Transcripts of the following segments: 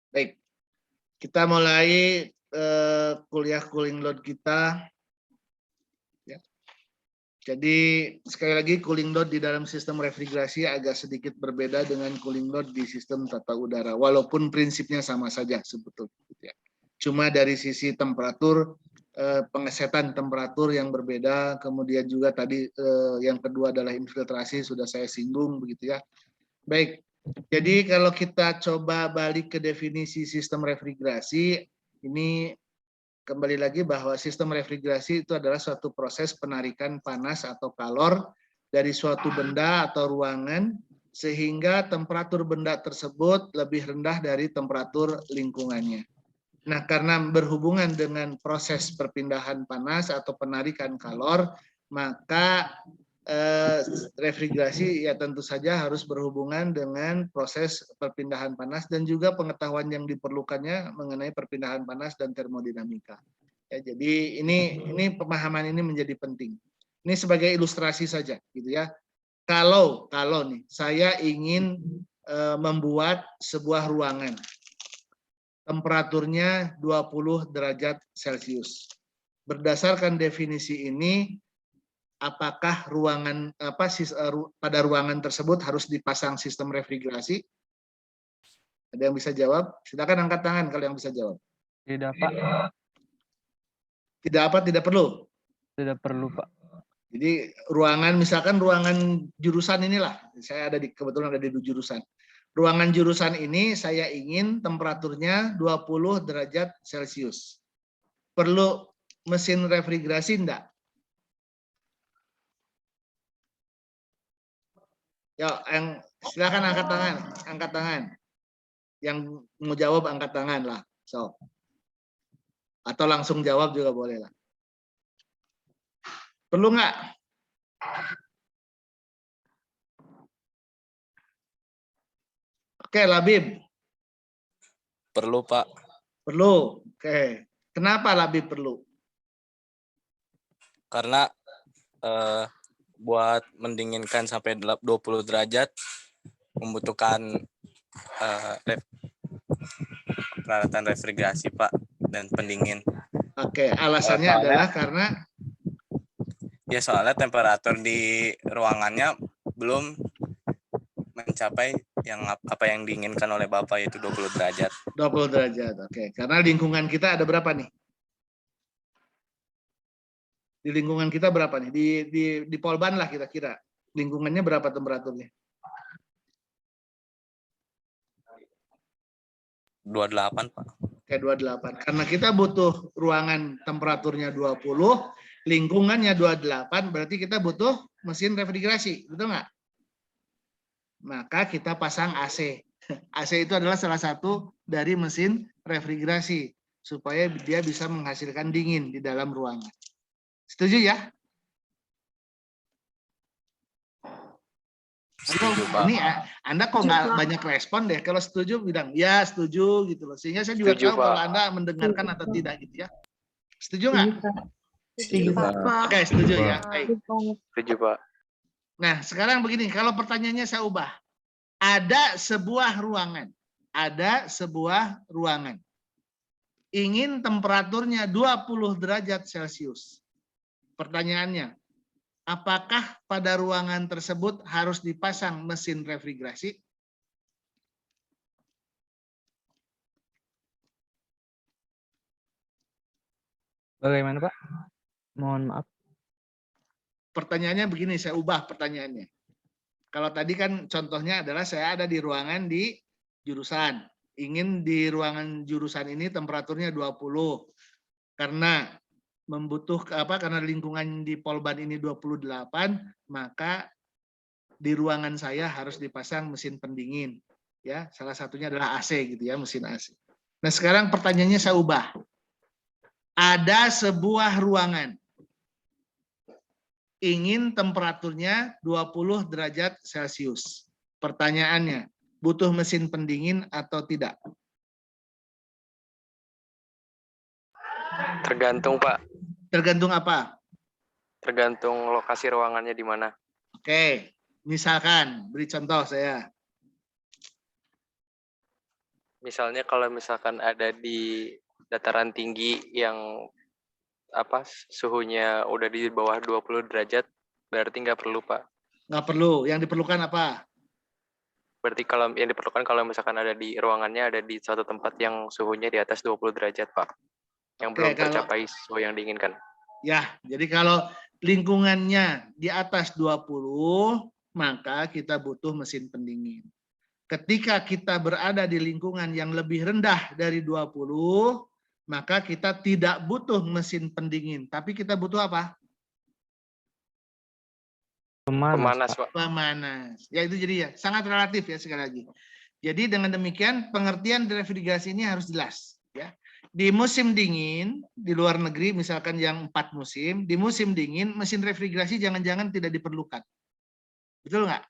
Baik, kita mulai kuliah cooling load kita. Ya. Jadi sekali lagi cooling load di dalam sistem refrigerasi agak sedikit berbeda dengan cooling load di sistem tata udara, walaupun prinsipnya sama saja sebetulnya. Cuma dari sisi temperatur, pengesetan temperatur yang berbeda, kemudian juga tadi yang kedua adalah infiltrasi, sudah saya singgung begitu ya. Baik, jadi kalau kita coba balik ke definisi sistem refrigerasi, ini kembali lagi bahwa sistem refrigerasi itu adalah suatu proses penarikan panas atau kalor dari suatu benda atau ruangan sehingga temperatur benda tersebut lebih rendah dari temperatur lingkungannya. Nah, karena berhubungan dengan proses perpindahan panas atau penarikan kalor, maka refrigerasi ya tentu saja harus berhubungan dengan proses perpindahan panas dan juga pengetahuan yang diperlukannya mengenai perpindahan panas dan termodinamika. Ya, jadi ini pemahaman ini menjadi penting. Ini sebagai ilustrasi saja, gitu ya. Kalau nih saya ingin membuat sebuah ruangan, temperaturnya 20 derajat Celcius. Berdasarkan definisi ini, apakah pada ruangan tersebut harus dipasang sistem refrigerasi? Ada yang bisa jawab? Silakan angkat tangan kalau yang bisa jawab. Tidak, Pak. Tidak perlu? Tidak perlu, Pak. Jadi ruangan, misalkan ruangan jurusan inilah, saya kebetulan ada di jurusan. Ruangan jurusan ini saya ingin temperaturnya 20 derajat Celcius. Perlu mesin refrigerasi enggak? Ya, silakan angkat tangan. Yang mau jawab angkat tangan lah, so. Atau langsung jawab juga boleh lah. Perlu nggak? Oke, Labib. Perlu, Pak. Perlu. Oke. Kenapa Labib perlu? Karena buat mendinginkan sampai 20 derajat membutuhkan peralatan refrigerasi, Pak, dan pendingin. Oke, alasannya adalah karena ya soalnya temperatur di ruangannya belum mencapai apa yang diinginkan oleh Bapak, yaitu 20 derajat. 20 derajat. Oke, karena lingkungan kita ada berapa nih? Di lingkungan kita berapa nih? Di Polban lah kira-kira. Lingkungannya berapa temperaturnya? 28, Pak. Oke, 28. Karena kita butuh ruangan temperaturnya 20, lingkungannya 28, berarti kita butuh mesin refrigerasi, betul nggak? Maka kita pasang AC. AC itu adalah salah satu dari mesin refrigerasi, supaya dia bisa menghasilkan dingin di dalam ruangan. Setuju ya? Setuju, Pak. Ini Anda kok nggak banyak respon deh. Kalau setuju bilang ya setuju gitu loh. Sehingga saya juga tahu kalau Anda mendengarkan atau tidak gitu ya. Setuju nggak? Setuju, Pak. Oke, setuju ya. Baik. Setuju, Pak. Nah, sekarang begini, kalau pertanyaannya saya ubah. Ada sebuah ruangan. Ingin temperaturnya 20 derajat Celcius. Pertanyaannya, apakah pada ruangan tersebut harus dipasang mesin refrigerasi? Bagaimana, Pak? Mohon maaf. Pertanyaannya begini, saya ubah pertanyaannya. Kalau tadi kan contohnya adalah saya ada di ruangan di jurusan. Ingin di ruangan jurusan ini temperaturnya 20. Karena karena lingkungan di Polban ini 28, maka di ruangan saya harus dipasang mesin pendingin. Ya, salah satunya adalah AC gitu ya, mesin AC. Nah, sekarang pertanyaannya saya ubah. Ada sebuah ruangan ingin temperaturnya 20 derajat Celcius. Pertanyaannya, butuh mesin pendingin atau tidak? Tergantung, Pak. Tergantung apa? Tergantung lokasi ruangannya di mana. Oke, misalkan, beri contoh saya. Misalnya kalau misalkan ada di dataran tinggi yang suhunya udah di bawah 20 derajat, berarti nggak perlu, Pak. Nggak perlu. Yang diperlukan apa? Berarti kalau yang diperlukan kalau misalkan ada di ruangannya ada di suatu tempat yang suhunya di atas 20 derajat, Pak. Yang Oke, belum kalau tercapai suhu yang diinginkan. ya, jadi kalau lingkungannya di atas 20, maka kita butuh mesin pendingin. Ketika kita berada di lingkungan yang lebih rendah dari 20, maka kita tidak butuh mesin pendingin. Tapi kita butuh apa? Pemanas, Pak. Pemanas. Ya itu jadi ya sangat relatif ya sekali lagi. Jadi dengan demikian pengertian refrigerasi ini harus jelas. Ya. Di musim dingin di luar negeri misalkan yang 4 musim, di musim dingin mesin refrigerasi jangan-jangan tidak diperlukan. Betul nggak?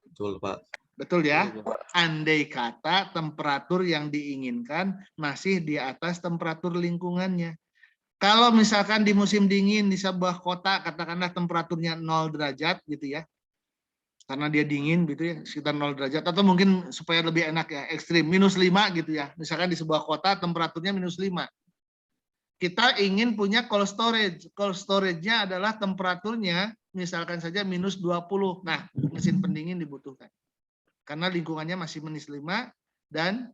Betul, Pak. Betul ya. Andai kata temperatur yang diinginkan masih di atas temperatur lingkungannya. Kalau misalkan di musim dingin di sebuah kota katakanlah temperaturnya 0 derajat gitu ya. Karena dia dingin gitu ya, sekitar 0 derajat atau mungkin supaya lebih enak ya, ekstrim -5 gitu ya. Misalkan di sebuah kota temperaturnya -5. Kita ingin punya cold storage. Cold storage-nya adalah temperaturnya misalkan saja -20. Nah, mesin pendingin dibutuhkan. Karena lingkungannya masih -5 dan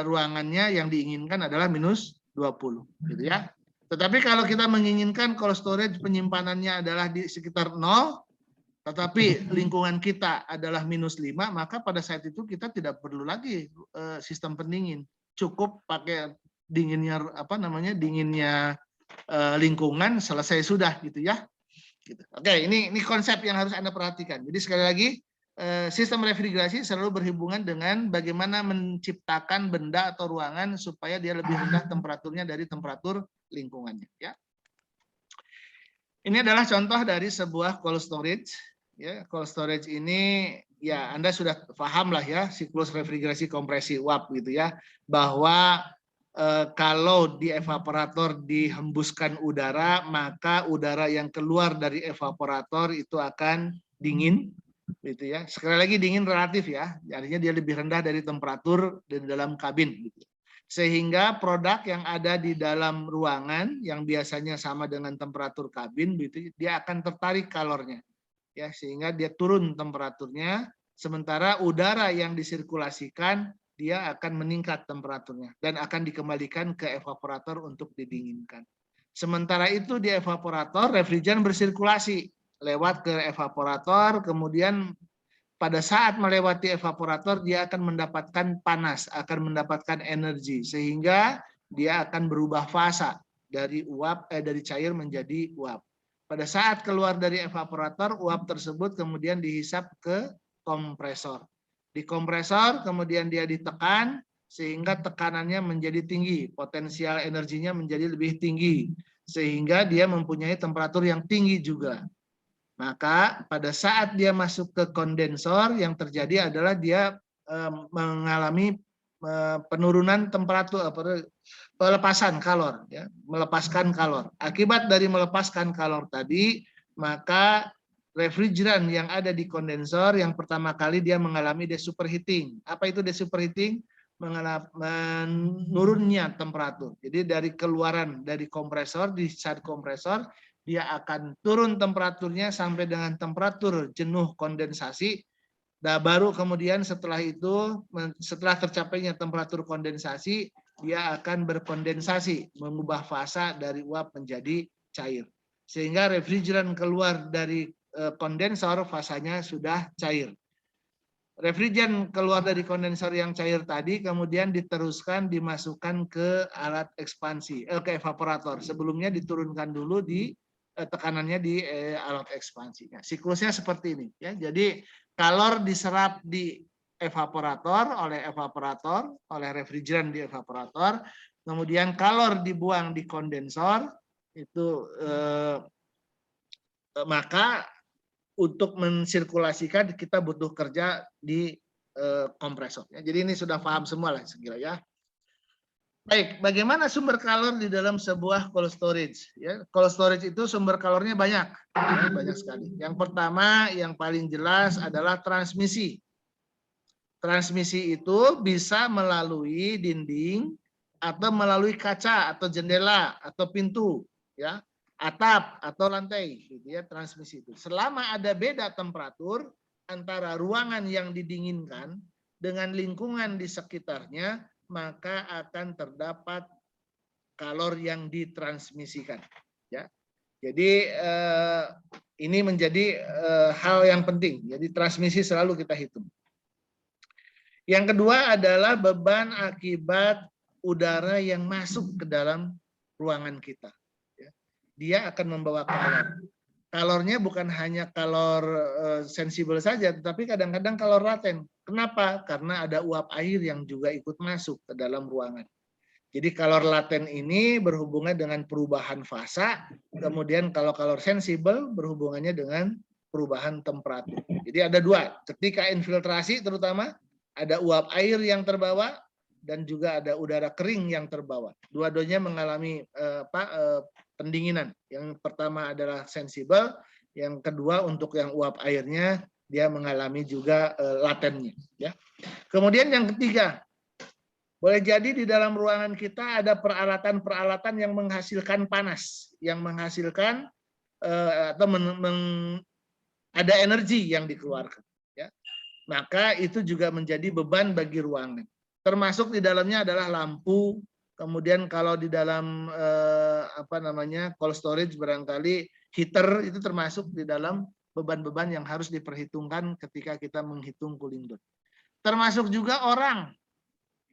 ruangannya yang diinginkan adalah -20 gitu ya. Tetapi kalau kita menginginkan cold storage penyimpanannya adalah di sekitar 0, tetapi lingkungan kita adalah -5, maka pada saat itu kita tidak perlu lagi sistem pendingin. Cukup pakai dinginnya dinginnya lingkungan, selesai sudah gitu ya. Gitu. Oke, ini konsep yang harus Anda perhatikan. Jadi sekali lagi sistem refrigerasi selalu berhubungan dengan bagaimana menciptakan benda atau ruangan supaya dia lebih rendah temperaturnya dari temperatur lingkungannya. Ya. Ini adalah contoh dari sebuah cold storage. Ya, cold storage ini ya Anda sudah paham lah ya siklus refrigerasi kompresi uap gitu ya, bahwa kalau di evaporator dihembuskan udara, maka udara yang keluar dari evaporator itu akan dingin. Gitu ya. Sekali lagi dingin relatif ya, artinya dia lebih rendah dari temperatur di dalam kabin. Gitu. Sehingga produk yang ada di dalam ruangan yang biasanya sama dengan temperatur kabin, gitu, dia akan tertarik kalornya, ya sehingga dia turun temperaturnya. Sementara udara yang disirkulasikan dia akan meningkat temperaturnya dan akan dikembalikan ke evaporator untuk didinginkan. Sementara itu di evaporator refrigeran bersirkulasi lewat ke evaporator, kemudian pada saat melewati evaporator dia akan mendapatkan panas, akan mendapatkan energi sehingga dia akan berubah fasa dari dari cair menjadi uap. Pada saat keluar dari evaporator, uap tersebut kemudian dihisap ke kompresor. Di kompresor kemudian dia ditekan sehingga tekanannya menjadi tinggi, potensial energinya menjadi lebih tinggi sehingga dia mempunyai temperatur yang tinggi juga. Maka pada saat dia masuk ke kondensor yang terjadi adalah dia mengalami penurunan temperatur, pelepasan kalor, ya, melepaskan kalor. Akibat dari melepaskan kalor tadi, maka refrigeran yang ada di kondensor yang pertama kali dia mengalami desuperheating. Apa itu desuperheating? Menurunnya temperatur. Jadi dari keluaran dari kompresor, di saat kompresor dia akan turun temperaturnya sampai dengan temperatur jenuh kondensasi. Nah, baru kemudian setelah itu, setelah tercapainya temperatur kondensasi, dia akan berkondensasi, mengubah fasa dari uap menjadi cair. Sehingga refrigeran keluar dari kondensor, fasanya sudah cair. Refrigeran keluar dari kondensor yang cair tadi, kemudian diteruskan dimasukkan ke alat ekspansi, ke evaporator. Sebelumnya diturunkan dulu di tekanannya di alat ekspansi. Nah, siklusnya seperti ini. Ya. Jadi kalor diserap di evaporator, oleh refrigeran di evaporator, kemudian kalor dibuang di kondensor, itu maka untuk mensirkulasikan kita butuh kerja di kompresor. Ya. Jadi ini sudah paham semua lah sekira ya. Baik, bagaimana sumber kalor di dalam sebuah cold storage? Ya, cold storage itu sumber kalornya banyak, ya, banyak sekali. Yang pertama, yang paling jelas adalah transmisi. Transmisi itu bisa melalui dinding atau melalui kaca atau jendela atau pintu, ya, atap atau lantai, gitu ya, transmisi itu. Selama ada beda temperatur antara ruangan yang didinginkan dengan lingkungan di sekitarnya, maka akan terdapat kalor yang ditransmisikan, ya. Jadi ini menjadi hal yang penting. Jadi transmisi selalu kita hitung. Yang kedua adalah beban akibat udara yang masuk ke dalam ruangan kita. Dia akan membawa kalor. Kalornya bukan hanya kalor sensibel saja, tetapi kadang-kadang kalor laten. Kenapa? Karena ada uap air yang juga ikut masuk ke dalam ruangan. Jadi kalor laten ini berhubungan dengan perubahan fasa, kemudian kalau kalor sensibel berhubungannya dengan perubahan temperatur. Jadi ada dua, ketika infiltrasi terutama ada uap air yang terbawa dan juga ada udara kering yang terbawa. Dua-duanya mengalami pendinginan. Yang pertama adalah sensibel, yang kedua untuk yang uap airnya dia mengalami juga latennya. Ya. Kemudian yang ketiga, boleh jadi di dalam ruangan kita ada peralatan-peralatan yang menghasilkan panas, yang menghasilkan atau ada energi yang dikeluarkan. Ya. Maka itu juga menjadi beban bagi ruangan. Termasuk di dalamnya adalah lampu, kemudian kalau di dalam cold storage barangkali heater itu termasuk di dalam beban-beban yang harus diperhitungkan ketika kita menghitung cooling load. Termasuk juga orang.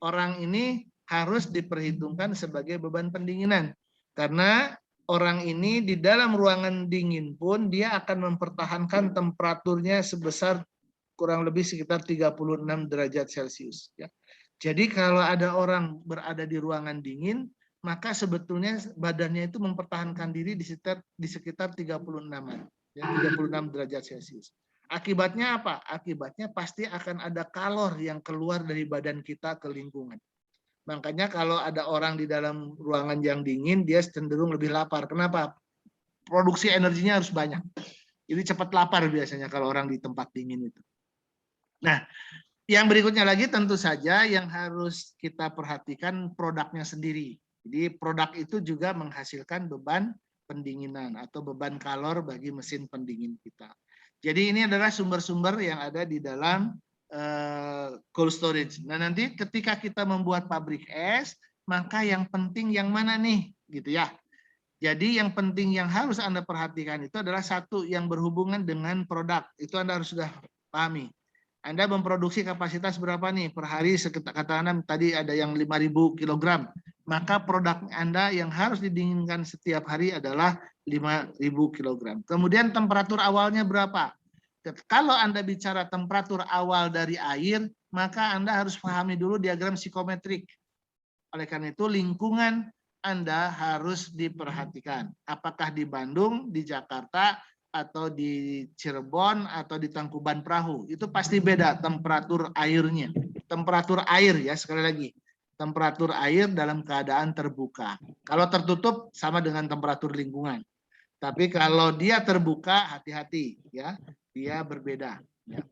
Orang ini harus diperhitungkan sebagai beban pendinginan. Karena orang ini di dalam ruangan dingin pun dia akan mempertahankan temperaturnya sebesar kurang lebih sekitar 36 derajat Celcius. Ya. Jadi kalau ada orang berada di ruangan dingin, maka sebetulnya badannya itu mempertahankan diri di sekitar 36-an, ya, 36 derajat Celcius. Akibatnya apa? Akibatnya pasti akan ada kalor yang keluar dari badan kita ke lingkungan. Makanya kalau ada orang di dalam ruangan yang dingin, dia cenderung lebih lapar. Kenapa? Produksi energinya harus banyak. Jadi cepat lapar biasanya kalau orang di tempat dingin itu. Nah, yang berikutnya lagi tentu saja yang harus kita perhatikan produknya sendiri. Jadi produk itu juga menghasilkan beban pendinginan atau beban kalor bagi mesin pendingin kita. Jadi ini adalah sumber-sumber yang ada di dalam cold storage. Nah nanti ketika kita membuat pabrik es, maka yang penting yang mana nih, gitu ya. Jadi yang penting yang harus Anda perhatikan itu adalah satu yang berhubungan dengan produk. Itu Anda harus sudah pahami. Anda memproduksi kapasitas berapa nih per hari? Katakanlah tadi ada yang 5.000 kg. Maka produk Anda yang harus didinginkan setiap hari adalah 5.000 kg. Kemudian temperatur awalnya berapa? Kalau Anda bicara temperatur awal dari air, maka Anda harus pahami dulu diagram psikometrik. Oleh karena itu lingkungan Anda harus diperhatikan. Apakah di Bandung, di Jakarta, atau di Cirebon, atau di Tangkuban Perahu. Itu pasti beda temperatur airnya. Temperatur air ya, sekali lagi. Temperatur air dalam keadaan terbuka. Kalau tertutup sama dengan temperatur lingkungan. Tapi kalau dia terbuka, hati-hati ya, dia berbeda. Ya.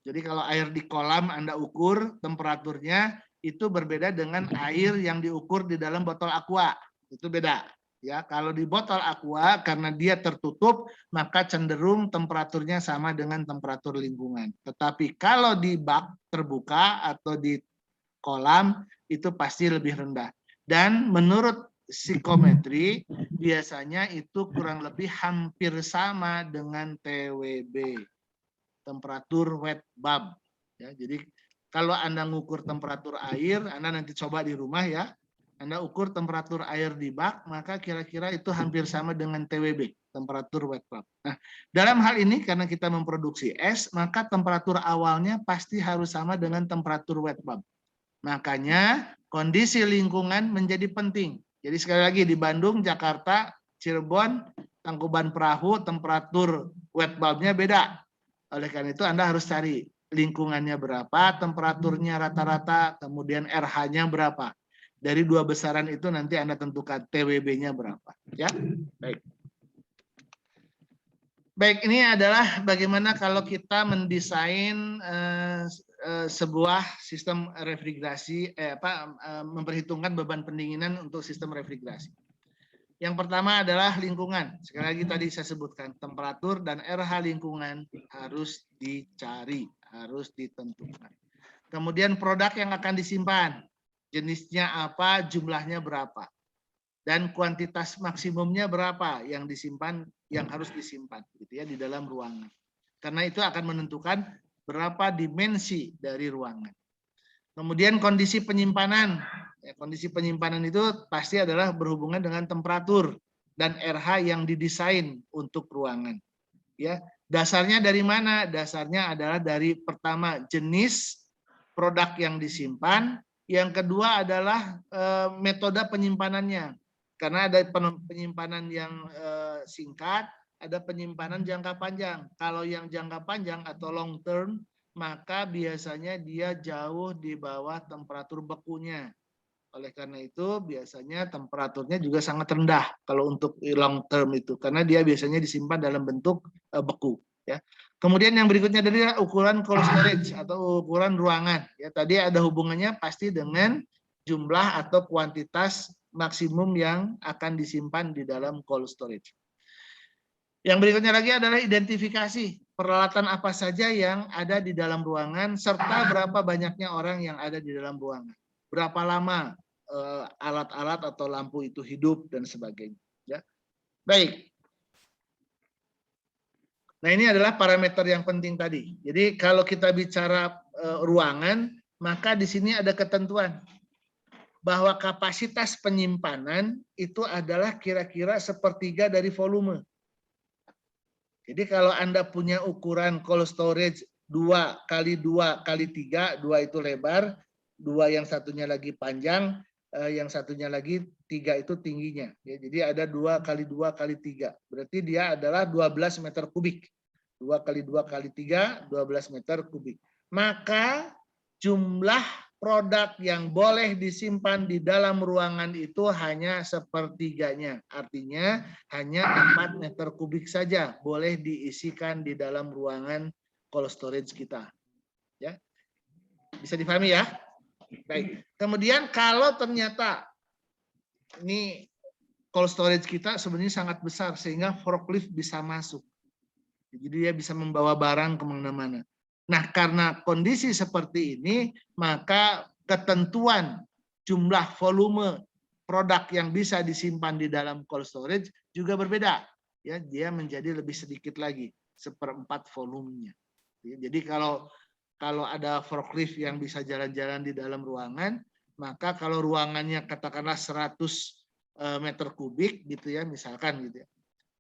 Jadi kalau air di kolam Anda ukur temperaturnya itu berbeda dengan air yang diukur di dalam botol aqua, itu beda. Ya, kalau di botol aqua karena dia tertutup maka cenderung temperaturnya sama dengan temperatur lingkungan. Tetapi kalau di bak terbuka atau di kolam itu pasti lebih rendah. Dan menurut psikometri biasanya itu kurang lebih hampir sama dengan TWB, temperatur wet bulb. Ya, jadi kalau Anda ngukur temperatur air, Anda nanti coba di rumah ya, Anda ukur temperatur air di bak, maka kira-kira itu hampir sama dengan TWB, temperatur wet bulb. Nah, dalam hal ini karena kita memproduksi es, maka temperatur awalnya pasti harus sama dengan temperatur wet bulb. Makanya kondisi lingkungan menjadi penting. Jadi sekali lagi di Bandung, Jakarta, Cirebon, Tangkuban Perahu, temperatur wet bulbnya beda. Oleh karena itu Anda harus cari lingkungannya berapa, temperaturnya rata-rata, kemudian RH-nya berapa. Dari dua besaran itu nanti Anda tentukan TWB-nya berapa. Ya, baik. Baik, ini adalah bagaimana kalau kita mendesain sebuah sistem refrigerasi memperhitungkan beban pendinginan untuk sistem refrigerasi. Yang pertama adalah lingkungan. Sekali lagi tadi saya sebutkan temperatur dan RH lingkungan harus dicari, harus ditentukan. Kemudian produk yang akan disimpan, jenisnya apa, jumlahnya berapa, dan kuantitas maksimumnya berapa yang disimpan, yang harus disimpan, gitu ya, di dalam ruangan. Karena itu akan menentukan berapa dimensi dari ruangan. Kemudian kondisi penyimpanan. Ya, kondisi penyimpanan itu pasti adalah berhubungan dengan temperatur dan RH yang didesain untuk ruangan. Ya, dasarnya dari mana? Dasarnya adalah dari pertama jenis produk yang disimpan, yang kedua adalah metode penyimpanannya. Karena ada penyimpanan yang singkat, ada penyimpanan jangka panjang. Kalau yang jangka panjang atau long term, maka biasanya dia jauh di bawah temperatur bekunya. Oleh karena itu, biasanya temperaturnya juga sangat rendah kalau untuk long term itu, karena dia biasanya disimpan dalam bentuk beku. Ya. Kemudian yang berikutnya adalah ukuran cold storage atau ukuran ruangan. Ya, tadi ada hubungannya pasti dengan jumlah atau kuantitas maksimum yang akan disimpan di dalam cold storage. Yang berikutnya lagi adalah identifikasi peralatan apa saja yang ada di dalam ruangan serta berapa banyaknya orang yang ada di dalam ruangan. Berapa lama alat-alat atau lampu itu hidup dan sebagainya. Ya. Baik. Nah, ini adalah parameter yang penting tadi. Jadi kalau kita bicara ruangan, maka di sini ada ketentuan bahwa kapasitas penyimpanan itu adalah kira-kira 1/3 dari volume. Jadi kalau Anda punya ukuran cold storage 2 x 2 x 3, 2 itu lebar, 2 yang satunya lagi panjang, yang satunya lagi 3 itu tingginya. Ya, jadi ada 2 x 2 x 3. Berarti dia adalah 12 meter kubik. 2 x 2 x 3, 12 meter kubik. Maka jumlah produk yang boleh disimpan di dalam ruangan itu hanya 1/3-nya. Artinya hanya 4 meter kubik saja boleh diisikan di dalam ruangan cold storage kita. Ya. Bisa dipahami ya? Baik. Kemudian kalau ternyata ini cold storage kita sebenarnya sangat besar sehingga forklift bisa masuk. Jadi dia bisa membawa barang kemana-mana. Nah, karena kondisi seperti ini, maka ketentuan jumlah volume produk yang bisa disimpan di dalam cold storage juga berbeda. Ya, dia menjadi lebih sedikit lagi, 1/4 volumenya. Jadi kalau ada forklift yang bisa jalan-jalan di dalam ruangan, maka kalau ruangannya katakanlah 100 meter kubik gitu ya, misalkan gitu ya,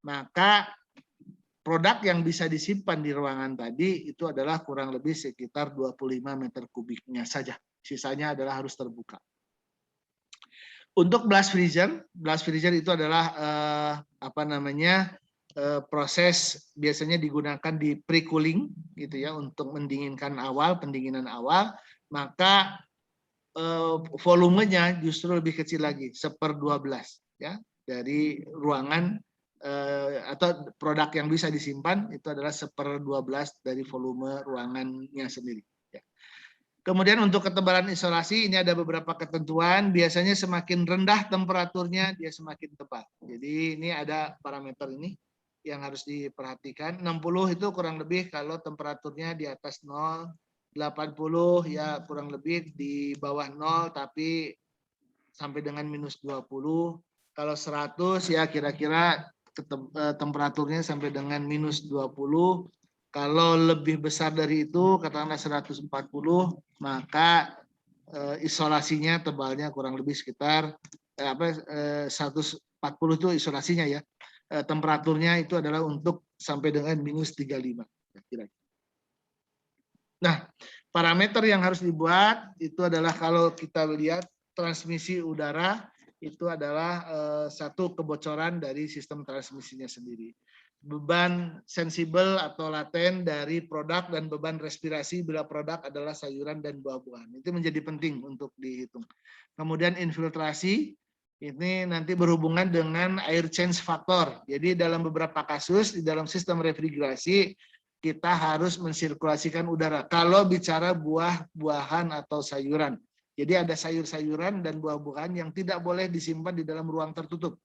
maka produk yang bisa disimpan di ruangan tadi itu adalah kurang lebih sekitar 25 meter kubiknya saja. Sisanya adalah harus terbuka. Untuk blast freezer itu adalah proses biasanya digunakan di pre-cooling gitu ya untuk pendinginan awal, maka volumenya justru lebih kecil lagi, 1/12 ya dari ruangan atau produk yang bisa disimpan itu adalah 1/12 dari volume ruangannya sendiri. Ya. Kemudian untuk ketebalan isolasi ini ada beberapa ketentuan. Biasanya semakin rendah temperaturnya dia semakin tebal. Jadi ini ada parameter ini yang harus diperhatikan. 60 itu kurang lebih kalau temperaturnya di atas 0, 80 ya kurang lebih di bawah 0 tapi sampai dengan -20. Kalau 100 ya kira-kira temperaturnya sampai dengan -20. Kalau lebih besar dari itu, katakanlah 140, maka isolasinya tebalnya kurang lebih sekitar 140 itu isolasinya ya. Temperaturnya itu adalah untuk sampai dengan -35. Nah, parameter yang harus dibuat itu adalah kalau kita lihat transmisi udara itu adalah satu kebocoran dari sistem transmisinya sendiri. Beban sensibel atau laten dari produk dan beban respirasi bila produk adalah sayuran dan buah-buahan. Itu menjadi penting untuk dihitung. Kemudian infiltrasi ini nanti berhubungan dengan air change factor. Jadi dalam beberapa kasus di dalam sistem refrigerasi kita harus mensirkulasikan udara. Kalau bicara buah-buahan atau sayuran. Jadi ada sayur-sayuran dan buah-buahan yang tidak boleh disimpan di dalam ruang tertutup.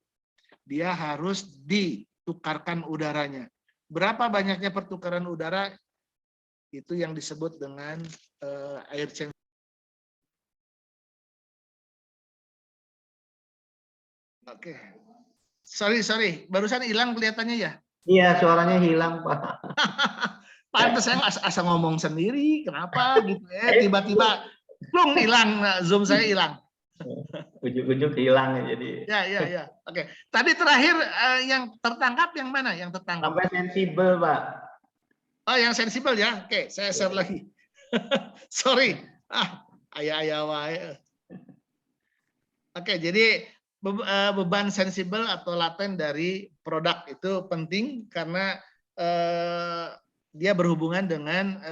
Dia harus ditukarkan udaranya. Berapa banyaknya pertukaran udara? Itu yang disebut dengan air change. Oke. Sorry. Barusan hilang kelihatannya ya? Iya, suaranya hilang, Pak. Pantes saya asa ngomong sendiri, kenapa gitu ya? Tiba-tiba plung hilang, Zoom saya hilang. Ujuk-ujuk hilang jadi. Ya. Oke. Tadi terakhir yang tertangkap yang mana? Yang tertangkap? Sampai sensibel, Pak. Oh, yang sensibel ya. Oke, saya share lagi. Sorry. Ayah wae. Oke, jadi beban sensibel atau laten dari produk itu penting karena dia berhubungan dengan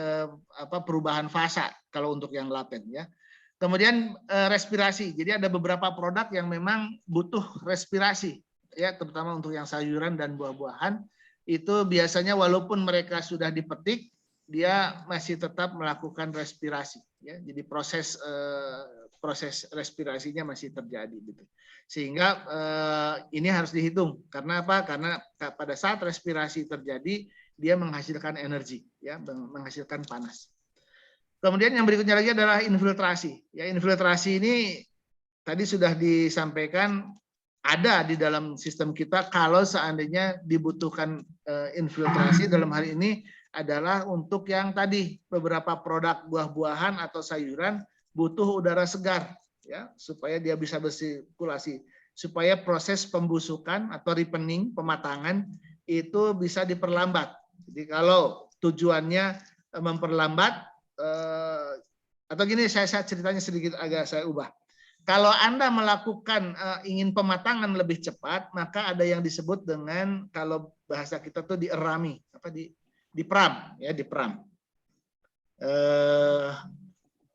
perubahan fasa kalau untuk yang laten ya. Kemudian respirasi. Jadi ada beberapa produk yang memang butuh respirasi ya, terutama untuk yang sayuran dan buah-buahan. Itu biasanya walaupun mereka sudah dipetik, dia masih tetap melakukan respirasi ya. Jadi proses respirasinya masih terjadi gitu. Sehingga ini harus dihitung. Karena apa? Karena pada saat respirasi terjadi, dia menghasilkan energi ya, menghasilkan panas. Kemudian yang berikutnya lagi adalah infiltrasi. Ya, infiltrasi ini tadi sudah disampaikan ada di dalam sistem kita kalau seandainya dibutuhkan infiltrasi dalam hal ini adalah untuk yang tadi beberapa produk buah-buahan atau sayuran butuh udara segar ya supaya dia bisa bersirkulasi, supaya proses pembusukan atau ripening, pematangan itu bisa diperlambat. Jadi kalau tujuannya memperlambat atau gini saya ceritanya sedikit agak saya ubah. Kalau Anda melakukan ingin pematangan lebih cepat, maka ada yang disebut dengan kalau bahasa kita tuh dierami, diperam ya, diperam.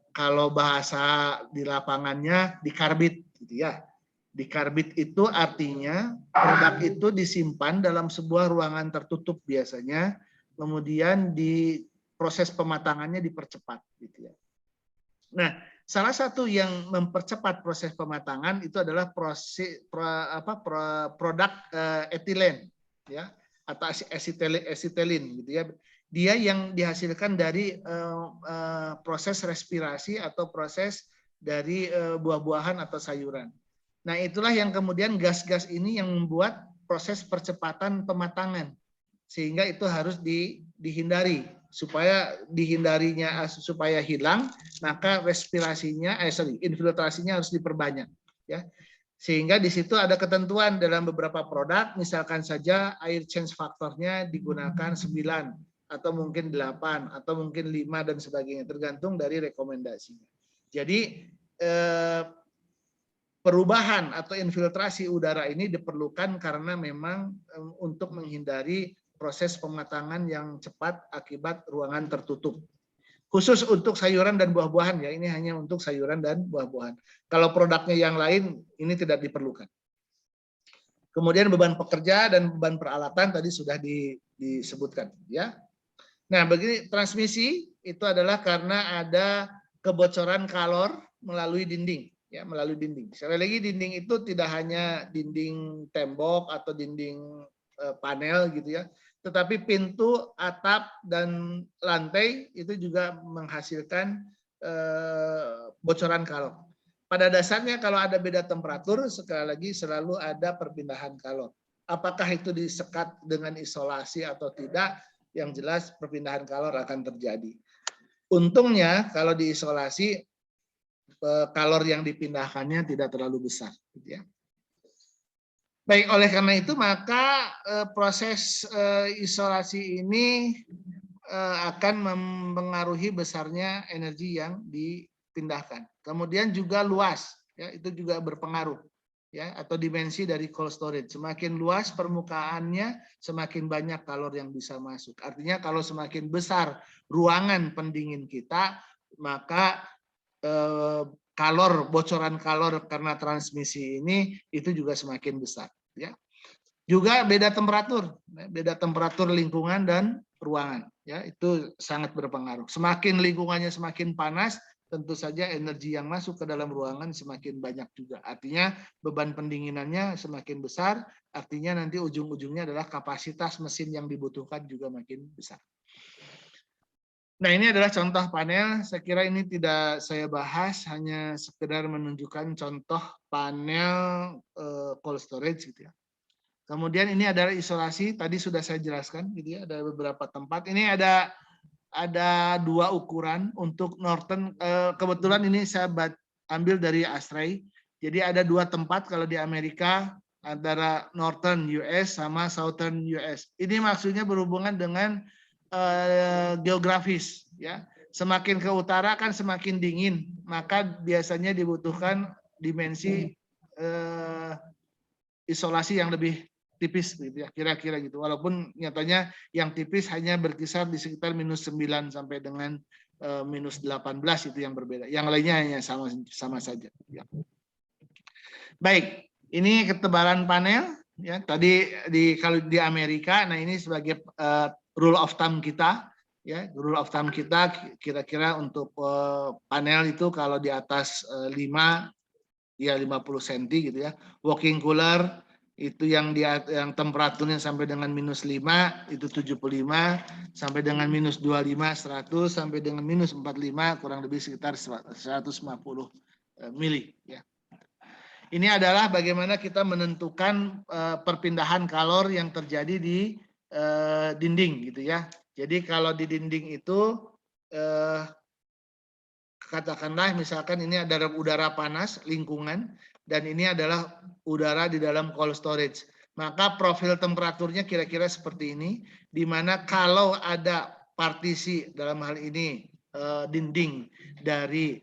Kalau bahasa di lapangannya dikarbit gitu ya. Dikarbit itu artinya produk itu disimpan dalam sebuah ruangan tertutup biasanya, kemudian di proses pematangannya dipercepat gitu ya. Nah, salah satu yang mempercepat proses pematangan itu adalah produk etilen ya atau asetilen gitu ya. Dia yang dihasilkan dari proses respirasi atau proses dari buah-buahan atau sayuran. Nah, itulah yang kemudian gas-gas ini yang membuat proses percepatan pematangan. Sehingga itu harus dihindari. Supaya dihindarinya supaya hilang, maka infiltrasinya harus diperbanyak ya. Sehingga di situ ada ketentuan dalam beberapa produk, misalkan saja air change faktornya digunakan 9 atau mungkin 8 atau mungkin 5 dan sebagainya, tergantung dari rekomendasinya. Jadi perubahan atau infiltrasi udara ini diperlukan karena memang untuk menghindari proses pematangan yang cepat akibat ruangan tertutup. Khusus untuk sayuran dan buah-buahan ya, ini hanya untuk sayuran dan buah-buahan. Kalau produknya yang lain ini tidak diperlukan. Kemudian beban pekerja dan beban peralatan tadi sudah disebutkan ya. Nah, begini transmisi itu adalah karena ada kebocoran kalor melalui dinding ya, melalui dinding. Sekali lagi dinding itu tidak hanya dinding tembok atau dinding panel gitu ya, tetapi pintu, atap, dan lantai itu juga menghasilkan bocoran kalor. Pada dasarnya kalau ada beda temperatur, sekali lagi selalu ada perpindahan kalor. Apakah itu disekat dengan isolasi atau tidak, yang jelas perpindahan kalor akan terjadi. Untungnya kalau diisolasi, kalor yang dipindahkannya tidak terlalu besar. Gitu ya. Baik, oleh karena itu maka proses isolasi ini akan mempengaruhi besarnya energi yang dipindahkan. Kemudian juga luas, ya itu juga berpengaruh, ya atau dimensi dari cold storage. Semakin luas permukaannya, semakin banyak kalor yang bisa masuk. Artinya kalau semakin besar ruangan pendingin kita, maka bocoran kalor karena transmisi ini itu juga semakin besar. Ya. Juga beda temperatur lingkungan dan ruangan, ya itu sangat berpengaruh. Semakin lingkungannya semakin panas, tentu saja energi yang masuk ke dalam ruangan semakin banyak juga. Artinya beban pendinginannya semakin besar, artinya nanti ujung-ujungnya adalah kapasitas mesin yang dibutuhkan juga makin besar. Nah, ini adalah contoh panel. Saya kira ini tidak saya bahas, hanya sekedar menunjukkan contoh panel cold storage gitu ya. Kemudian ini adalah isolasi, tadi sudah saya jelaskan gitu ya, ada beberapa tempat. Ini ada dua ukuran untuk Northern, kebetulan ini saya ambil dari ASTRAI. Jadi ada dua tempat kalau di Amerika, antara Northern US sama Southern US. Ini maksudnya berhubungan dengan geografis ya. Semakin ke utara kan semakin dingin, maka biasanya dibutuhkan dimensi isolasi yang lebih tipis gitu ya, kira-kira gitu. Walaupun nyatanya yang tipis hanya berkisar di sekitar -9 sampai dengan -18 itu yang berbeda. Yang lainnya hanya sama saja ya. Baik, ini ketebalan panel ya. Tadi kalau di Amerika, nah ini sebagai rule of thumb kita ya. Rule of thumb kita kira-kira untuk panel itu kalau di atas 5 ya 50 cm gitu ya. Walking cooler itu yang temperaturnya sampai dengan -5 itu 75, sampai dengan -25 100, sampai dengan -45 kurang lebih sekitar 150 mili ya. Ini adalah bagaimana kita menentukan perpindahan kalor yang terjadi di dinding gitu ya. Jadi kalau di dinding itu katakanlah misalkan ini ada udara panas lingkungan dan ini adalah udara di dalam cold storage. Maka profil temperaturnya kira-kira seperti ini, di mana kalau ada partisi dalam hal ini dinding dari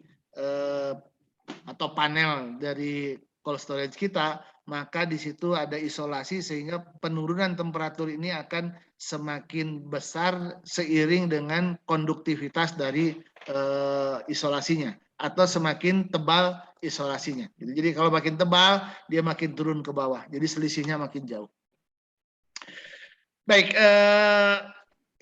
atau panel dari cold storage kita, maka di situ ada isolasi sehingga penurunan temperatur ini akan semakin besar seiring dengan konduktivitas dari isolasinya atau semakin tebal isolasinya. Jadi kalau makin tebal dia makin turun ke bawah. Jadi selisihnya makin jauh. Baik,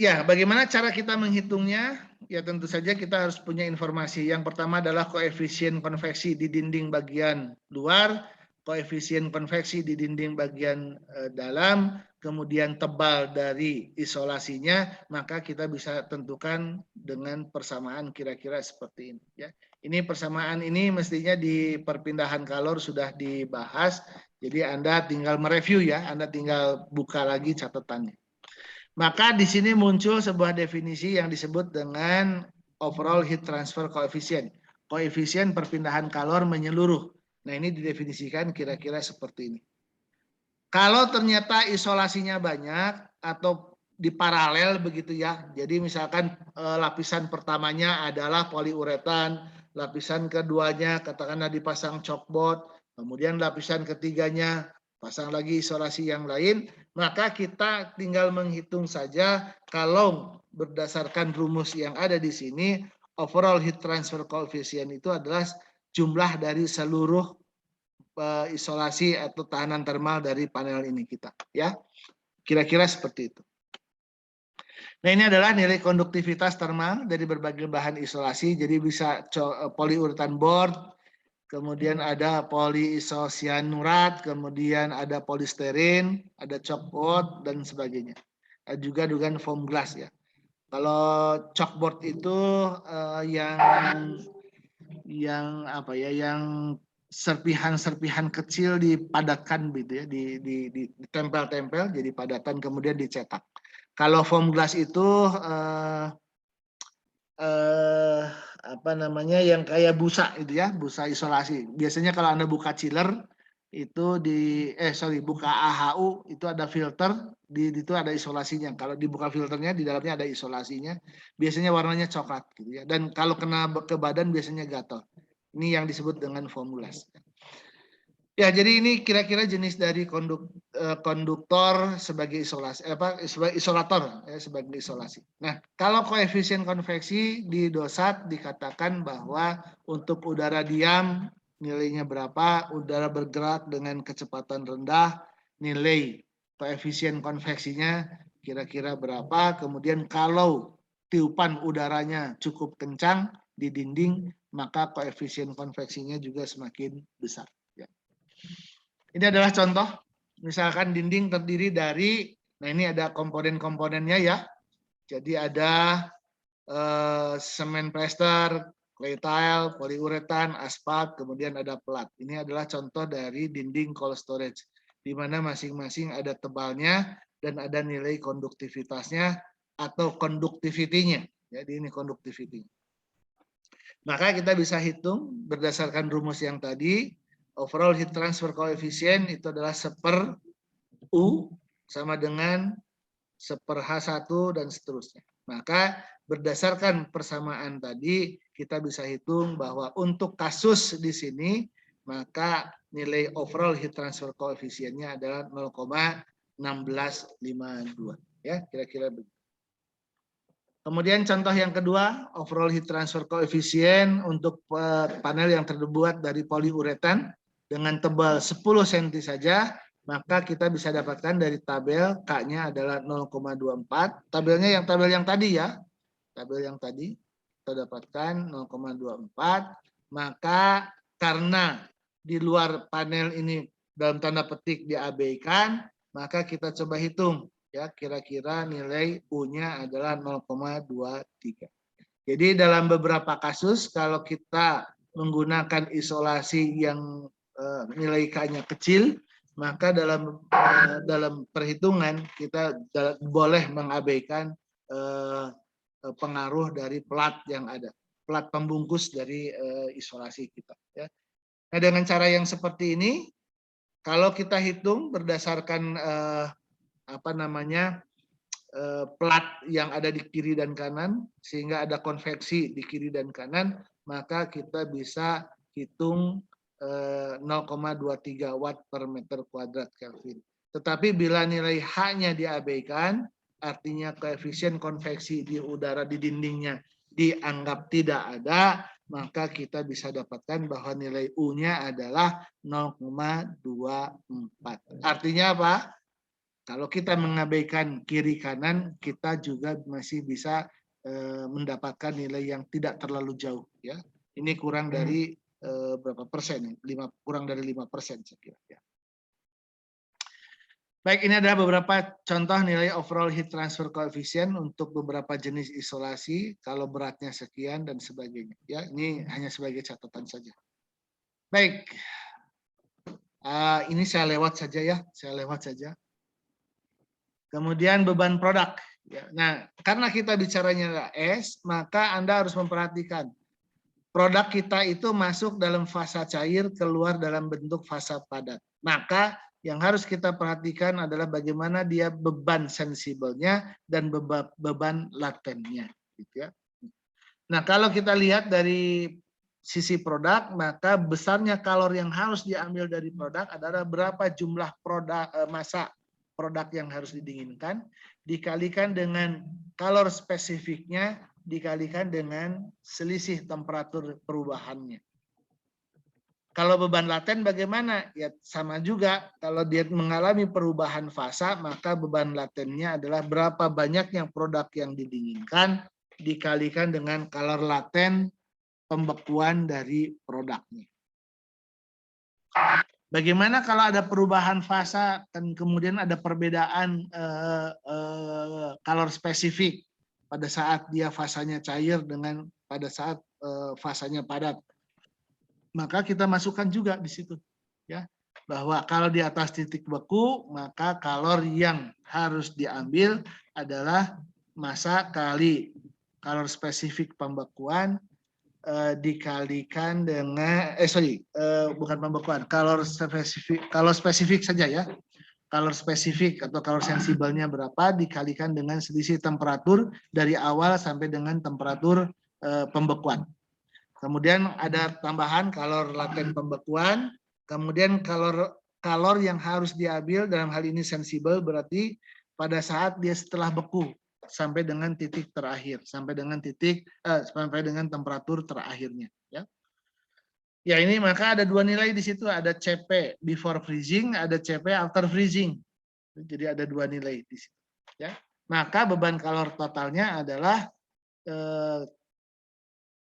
ya bagaimana cara kita menghitungnya? Ya tentu saja kita harus punya informasi. Yang pertama adalah koefisien konveksi di dinding bagian luar, koefisien konveksi di dinding bagian dalam, kemudian tebal dari isolasinya, maka kita bisa tentukan dengan persamaan kira-kira seperti ini. Ya. Ini persamaan ini mestinya di perpindahan kalor sudah dibahas, jadi Anda tinggal mereview ya, Anda tinggal buka lagi catatannya. Maka di sini muncul sebuah definisi yang disebut dengan overall heat transfer coefficient, koefisien perpindahan kalor menyeluruh. Nah ini didefinisikan kira-kira seperti ini. Kalau ternyata isolasinya banyak atau di paralel begitu ya, jadi misalkan lapisan pertamanya adalah poliuretan, lapisan keduanya katakanlah dipasang chalkboard, kemudian lapisan ketiganya pasang lagi isolasi yang lain, maka kita tinggal menghitung saja kalau berdasarkan rumus yang ada di sini, overall heat transfer coefficient itu adalah jumlah dari seluruh isolasi atau tahanan termal dari panel ini kita, ya. Kira-kira seperti itu. Nah, ini adalah nilai konduktivitas termal dari berbagai bahan isolasi, jadi bisa poliuretan board, kemudian ada poliisocyanurat, kemudian ada polisterin, ada chalkboard dan sebagainya. Ada juga dengan foam glass ya. Kalau chalkboard itu yang apa ya, yang serpihan-serpihan kecil dipadatkan gitu ya, ditempel-tempel jadi padatan kemudian dicetak. Kalau foam glass itu apa namanya yang kayak busa itu ya, busa isolasi. Biasanya kalau Anda buka chiller itu buka AHU itu ada filter, di itu ada isolasinya. Kalau dibuka filternya di dalamnya ada isolasinya. Biasanya warnanya coklat gitu ya. Dan kalau kena ke badan biasanya gatal. Ini yang disebut dengan foam glass. Ya, jadi ini kira-kira jenis dari konduktor sebagai isolasi, sebagai isolator ya, sebagai isolasi. Nah, kalau koefisien konveksi di dosat dikatakan bahwa untuk udara diam nilainya berapa, udara bergerak dengan kecepatan rendah nilai koefisien konveksinya kira-kira berapa, kemudian kalau tiupan udaranya cukup kencang di dinding, maka koefisien konveksinya juga semakin besar. Ya. Ini adalah contoh, misalkan dinding terdiri dari, nah ini ada komponen-komponennya ya, jadi ada semen plester, clay tile, poliuretan, aspal, kemudian ada pelat. Ini adalah contoh dari dinding cold storage, di mana masing-masing ada tebalnya dan ada nilai konduktivitasnya atau conductivity-nya. Jadi ini conductivity. Maka kita bisa hitung berdasarkan rumus yang tadi, overall heat transfer coefficient itu adalah 1/U sama dengan 1/H1 dan seterusnya. Maka berdasarkan persamaan tadi, kita bisa hitung bahwa untuk kasus di sini, maka nilai overall heat transfer coefficient-nya adalah 0,1652. Ya, kira-kira begitu. Kemudian contoh yang kedua, overall heat transfer coefficient untuk panel yang terbuat dari poliuretan dengan tebal 10 cm saja, maka kita bisa dapatkan dari tabel K-nya adalah 0,24. Tabel yang tadi ya. Tabel yang tadi kita dapatkan 0,24. Maka karena di luar panel ini dalam tanda petik diabaikan, maka kita coba hitung ya, kira-kira nilai U-nya adalah 0,23. Jadi dalam beberapa kasus kalau kita menggunakan isolasi yang nilai K-nya kecil, maka dalam perhitungan kita boleh mengabaikan pengaruh dari pelat yang ada, pelat pembungkus dari isolasi kita. Ya. Nah dengan cara yang seperti ini, kalau kita hitung berdasarkan pelat yang ada di kiri dan kanan, sehingga ada konveksi di kiri dan kanan, maka kita bisa hitung 0,23 watt per meter kuadrat Kelvin. Tetapi bila nilai H-nya diabaikan, artinya koefisien konveksi di udara di dindingnya dianggap tidak ada, maka kita bisa dapatkan bahwa nilai U-nya adalah 0,24. Artinya apa? Kalau kita mengabaikan kiri kanan, kita juga masih bisa mendapatkan nilai yang tidak terlalu jauh. Ya, ini kurang dari berapa persen? Kurang dari 5% saya kira. Ya. Baik, ini adalah beberapa contoh nilai overall heat transfer coefficient untuk beberapa jenis isolasi. Kalau beratnya sekian dan sebagainya. Ya, ini hanya sebagai catatan saja. Baik, ini saya lewat saja ya. Saya lewat saja. Kemudian beban produk. Nah, karena kita bicaranya S, maka Anda harus memperhatikan produk kita itu masuk dalam fasa cair, keluar dalam bentuk fasa padat. Maka yang harus kita perhatikan adalah bagaimana dia beban sensibelnya dan beban latennya. Gitu ya. Nah, kalau kita lihat dari sisi produk, maka besarnya kalori yang harus diambil dari produk adalah berapa jumlah massa produk yang harus didinginkan, dikalikan dengan kalor spesifiknya, dikalikan dengan selisih temperatur perubahannya. Kalau beban laten bagaimana? Ya sama juga, kalau dia mengalami perubahan fasa, maka beban latennya adalah berapa banyaknya produk yang didinginkan, dikalikan dengan kalor laten pembekuan dari produknya. Bagaimana kalau ada perubahan fasa dan kemudian ada perbedaan kalor spesifik pada saat dia fasanya cair dengan pada saat fasanya padat? Maka kita masukkan juga di situ, ya, bahwa kalau di atas titik beku maka kalor yang harus diambil adalah massa kali kalor spesifik pembekuan dikalikan dengan bukan pembekuan, kalor spesifik saja ya, kalor spesifik atau kalor sensibelnya berapa dikalikan dengan selisih temperatur dari awal sampai dengan temperatur pembekuan. Kemudian ada tambahan kalor laten pembekuan, kemudian kalor yang harus diambil dalam hal ini sensibel berarti pada saat dia setelah beku sampai dengan titik terakhir, sampai dengan temperatur terakhirnya. Ya, ya ini maka ada dua nilai di situ, ada CP before freezing, ada CP after freezing. Jadi ada dua nilai di situ. Ya. Maka beban kalor totalnya adalah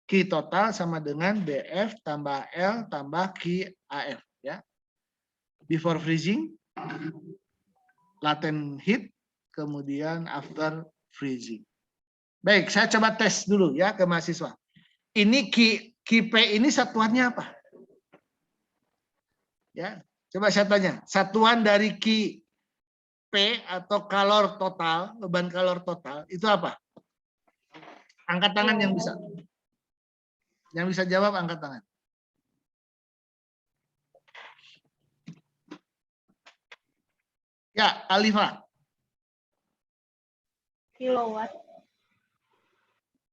Q total sama dengan BF tambah L tambah QAF. Ya. Before freezing, latent heat, kemudian after freezing. Baik, saya coba tes dulu ya ke mahasiswa. Ini QP ini satuannya apa? Ya, coba saya tanya. Satuan dari QP atau kalor total, beban kalor total itu apa? Angkat tangan yang bisa. Yang bisa jawab angkat tangan. Ya, Alifa. Kilowatt.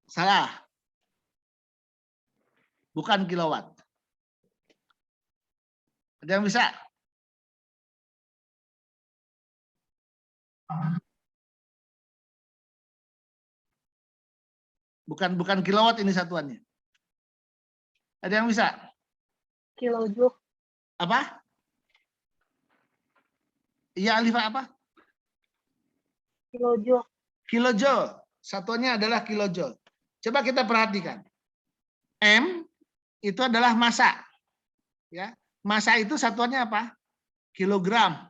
Salah. Bukan kilowatt. Ada yang bisa? Bukan kilowatt ini satuannya. Ada yang bisa? Kilojoule. Apa? Iya, Alifa apa? Kilojoule. Kilojoule. Satuannya adalah kilojoule. Coba kita perhatikan. M itu adalah massa. Ya. Massa itu satuannya apa? Kilogram.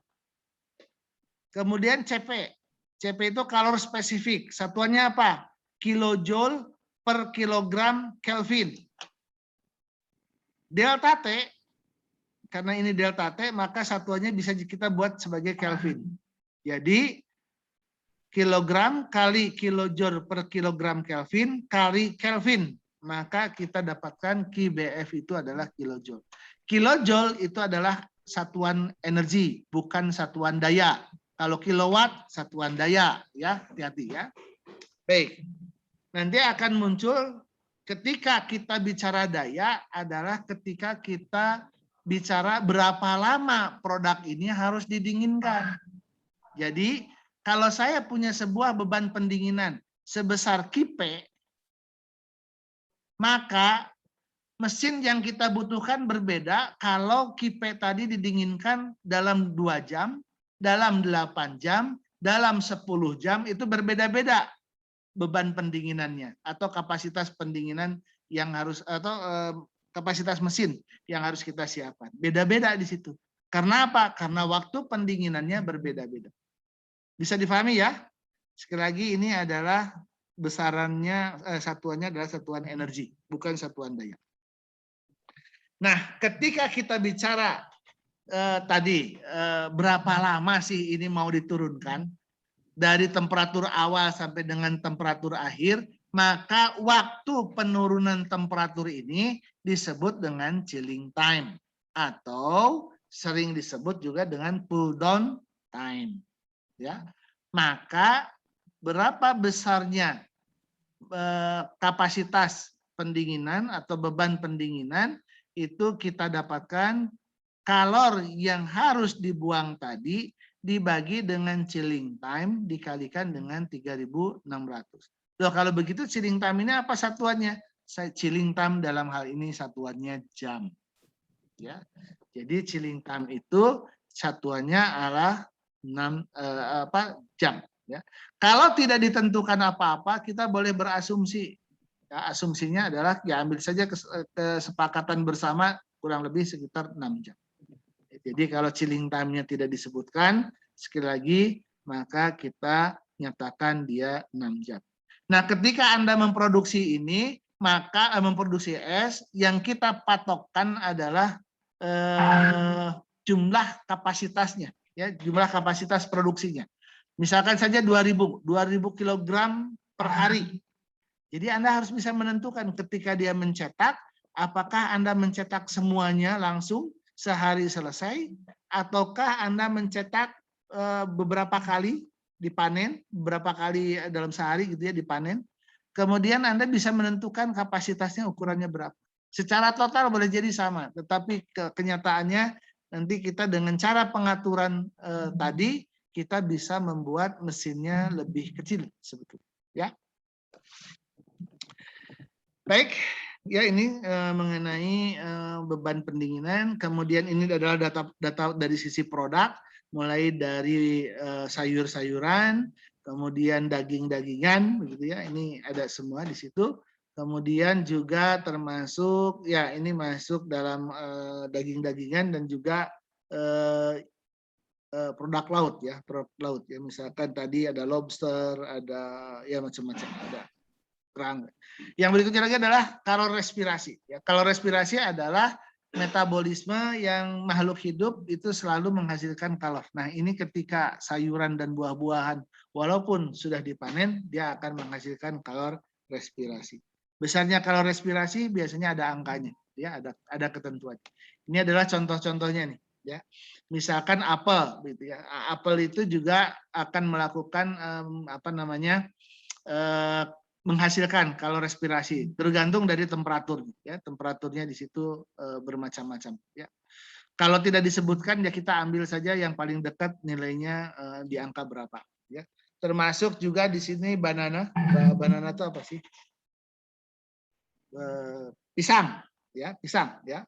Kemudian CP. CP itu kalor spesifik. Satuannya apa? Kilojoule per kilogram Kelvin. Delta T, karena ini delta T, maka satuannya bisa kita buat sebagai Kelvin. Jadi, kilogram kali kilojoule per kilogram Kelvin kali Kelvin. Maka kita dapatkan QBF itu adalah kilojoule. Kilojoule itu adalah satuan energi, bukan satuan daya. Kalau kilowatt, satuan daya. Ya, hati-hati ya. Baik. Nanti akan muncul ketika kita bicara daya adalah ketika kita bicara berapa lama produk ini harus didinginkan. Jadi, kalau saya punya sebuah beban pendinginan sebesar QP, maka mesin yang kita butuhkan berbeda kalau QP tadi didinginkan dalam 2 jam, dalam 8 jam, dalam 10 jam, itu berbeda-beda beban pendinginannya atau kapasitas pendinginan yang harus atau kapasitas mesin yang harus kita siapkan. Beda-beda di situ. Karena apa? Karena waktu pendinginannya berbeda-beda. Bisa difahami ya? Sekali lagi ini adalah besarannya, satuannya adalah satuan energi, bukan satuan daya. Nah, ketika kita bicara tadi berapa lama sih ini mau diturunkan dari temperatur awal sampai dengan temperatur akhir, maka waktu penurunan temperatur ini disebut dengan chilling time atau sering disebut juga dengan cool down time. Ya, maka berapa besarnya kapasitas pendinginan atau beban pendinginan itu kita dapatkan kalor yang harus dibuang tadi dibagi dengan chilling time dikalikan dengan 3.600. Loh, kalau begitu chilling time ini apa satuannya? Chilling time dalam hal ini satuannya jam. Ya, jadi chilling time itu satuannya adalah 6 jam. Ya. Kalau tidak ditentukan apa-apa, kita boleh berasumsi. Ya, asumsinya adalah ya ambil saja kesepakatan bersama kurang lebih sekitar 6 jam. Jadi kalau chilling time-nya tidak disebutkan, sekali lagi, maka kita nyatakan dia 6 jam. Nah, ketika Anda memproduksi ini, maka memproduksi es, yang kita patokkan adalah jumlah kapasitasnya, ya, jumlah kapasitas produksinya. Misalkan saja 2.000 kg per hari. Jadi Anda harus bisa menentukan ketika dia mencetak, apakah Anda mencetak semuanya langsung sehari selesai, ataukah Anda mencetak beberapa kali dipanen, beberapa kali dalam sehari gitu ya dipanen. Kemudian Anda bisa menentukan kapasitasnya ukurannya berapa. Secara total boleh jadi sama, tetapi kenyataannya nanti kita dengan cara pengaturan tadi kita bisa membuat mesinnya lebih kecil sebetulnya. Ya. Baik, ya ini mengenai beban pendinginan. Kemudian ini adalah data dari sisi produk. mulai dari sayur-sayuran, kemudian daging-dagingan, begitu ya. Ini ada semua di situ. Kemudian juga termasuk ya ini masuk dalam daging-dagingan dan juga produk laut ya, produk laut ya. Misalkan tadi ada lobster, ada ya macam-macam, ada kerang. Yang berikutnya lagi adalah kalor respirasi. Ya, kalor respirasi adalah metabolisme yang makhluk hidup itu selalu menghasilkan kalor. Nah, ini ketika sayuran dan buah-buahan walaupun sudah dipanen, dia akan menghasilkan kalor respirasi. Besarnya kalor respirasi biasanya ada angkanya, ya, ada ketentuan. Ini adalah contoh-contohnya nih, ya. Misalkan apel gitu ya. Apel itu juga akan melakukan menghasilkan kalor respirasi tergantung dari temperatur ya, temperaturnya di situ bermacam-macam ya. Kalau tidak disebutkan ya kita ambil saja yang paling dekat nilainya di angka berapa ya. Termasuk juga di sini banana itu apa sih? Pisang ya, pisang ya.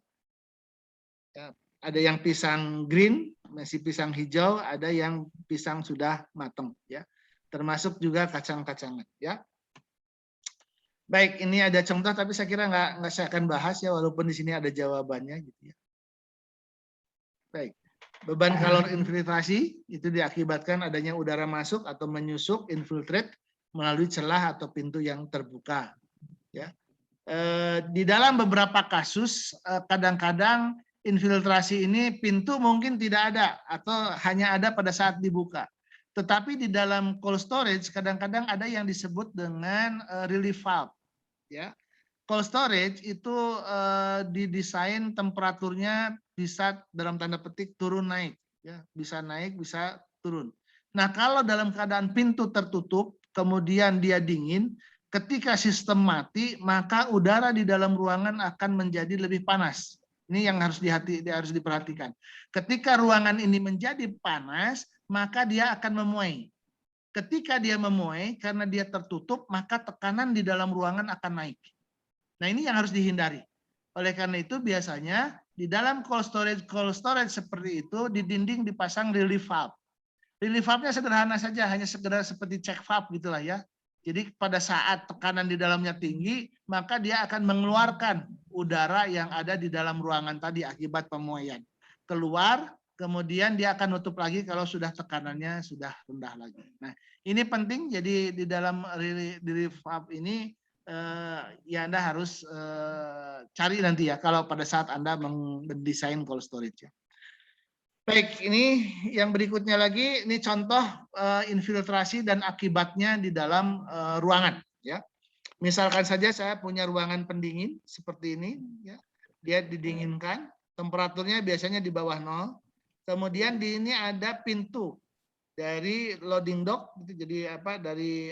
Ya, ada yang pisang green, masih pisang hijau, ada yang pisang sudah matang ya. Termasuk juga kacang-kacangan ya. Baik, ini ada contoh tapi saya kira nggak saya akan bahas ya walaupun di sini ada jawabannya gitu ya. Baik, beban kalor infiltrasi itu diakibatkan adanya udara masuk atau menyusup infiltrate melalui celah atau pintu yang terbuka. Ya, di dalam beberapa kasus kadang-kadang infiltrasi ini pintu mungkin tidak ada atau hanya ada pada saat dibuka. Tetapi di dalam cold storage kadang-kadang ada yang disebut dengan relief valve. Ya, cold storage itu didesain temperaturnya bisa dalam tanda petik turun naik, ya bisa naik bisa turun. Nah kalau dalam keadaan pintu tertutup kemudian dia dingin, ketika sistem mati maka udara di dalam ruangan akan menjadi lebih panas. Ini yang harus harus diperhatikan. Ketika ruangan ini menjadi panas maka dia akan memuai. Ketika dia memuai, karena dia tertutup, maka tekanan di dalam ruangan akan naik. Nah ini yang harus dihindari. Oleh karena itu biasanya di dalam cold storage seperti itu, di dinding dipasang relief valve. Relief valve-nya sederhana saja, hanya sekedar seperti check valve gitulah ya. Jadi pada saat tekanan di dalamnya tinggi, maka dia akan mengeluarkan udara yang ada di dalam ruangan tadi akibat pemuaian. Keluar, kemudian dia akan nutup lagi kalau sudah tekanannya sudah rendah lagi. Nah, ini penting. Jadi di dalam relief valve ini ya Anda harus cari nanti ya kalau pada saat Anda mendesain cold storage ya. Baik, ini yang berikutnya lagi, ini contoh infiltrasi dan akibatnya di dalam ruangan ya. Misalkan saja saya punya ruangan pendingin seperti ini ya. Dia didinginkan, temperaturnya biasanya di bawah 0. Kemudian di ini ada pintu dari loading dock, jadi dari